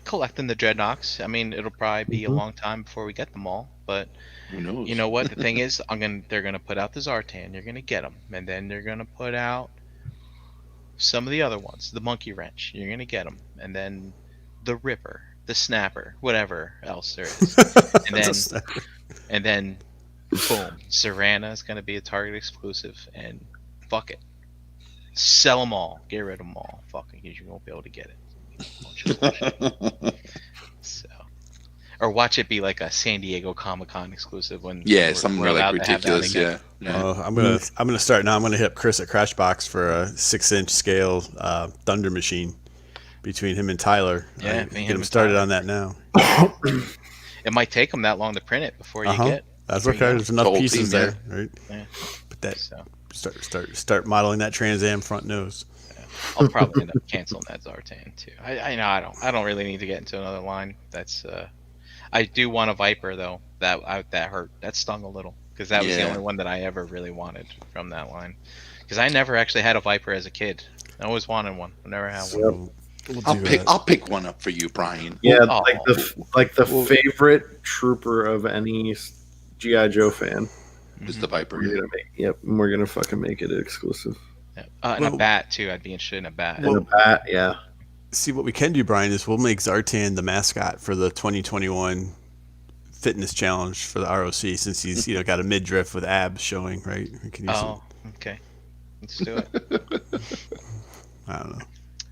collecting the Dreadnoks. I mean, it'll probably be a long time before we get them all, but Who knows? you know what? The thing is, they're gonna put out the Zartan. You're gonna get them, and then they're gonna put out some of the other ones, the monkey wrench, you're gonna get them, and then the ripper, the snapper, whatever else there is, and then boom, Serana is gonna be a Target exclusive, and fuck it, sell them all, get rid of them all, fucking, you won't be able to get it. So, or watch it be like a San Diego Comic-Con exclusive when something we're like allowed to have that ridiculous. again. Yeah. I'm gonna start now. I'm gonna hit up Chris at Crashbox for a 6-inch scale Thunder machine between him and Tyler. Yeah, get him started on that now. It might take them that long to print it before you get. That's before okay. you There's enough whole pieces team, there, right? Yeah. But that So start modeling that Trans Am front nose. I'll probably end up canceling that Zartan too. I know I don't really need to get into another line. That's I do want a Viper though. That hurt. That stung a little because that was the Yeah. only one that I ever really wanted from that line. Because I never actually had a Viper as a kid. I always wanted one. I never had one. I'll pick one up for you, Brian. Yeah, Oh. like the favorite trooper of any GI Joe fan. Is the Viper? We're gonna fucking make it exclusive. Yeah. And a bat too. I'd be interested in a bat. And a bat, yeah. See, what we can do, Brian, is we'll make Zartan the mascot for the 2021 fitness challenge for the ROC, since he's got a midriff with abs showing, right? We can use Oh, okay. Let's do it. I don't know.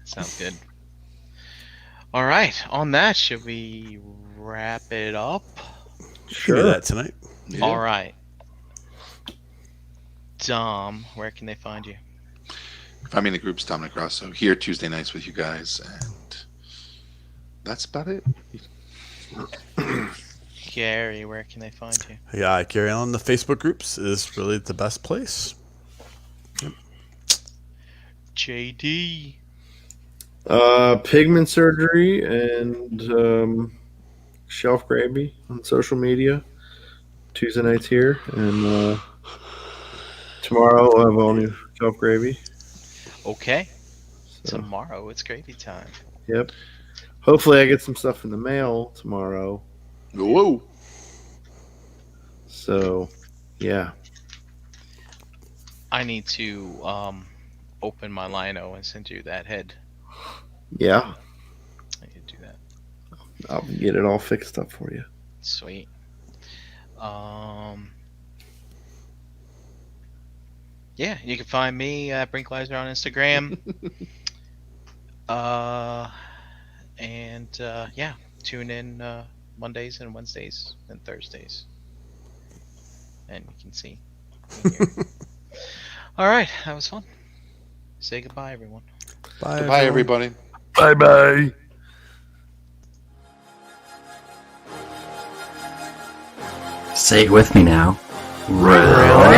Sounds good. All right. On that, should we wrap it up? Sure. Do that tonight. Yeah. All right. Dom, where can they find you? Find me in the groups, Dominic Rosso, here Tuesday nights with you guys, and that's about it. Gary, where can they find you? Yeah, Gary on the Facebook groups is really the best place. JD. Pigment surgery and shelf gravy on social media. Tuesday nights here, and tomorrow we'll have all new shelf gravy. Okay. So, Tomorrow it's gravy time. yep. Hopefully, I get some stuff in the mail tomorrow. Whoa! So, yeah. I need to open my lino and send you that head. Yeah. I need to do that. I'll get it all fixed up for you. Sweet. Yeah, you can find me at Brinkleiser on Instagram. Yeah, tune in Mondays and Wednesdays and Thursdays, and you can see. All right, that was fun. Say goodbye, everyone. Bye, Goodbye, everybody. Bye bye. Say it with me now. Round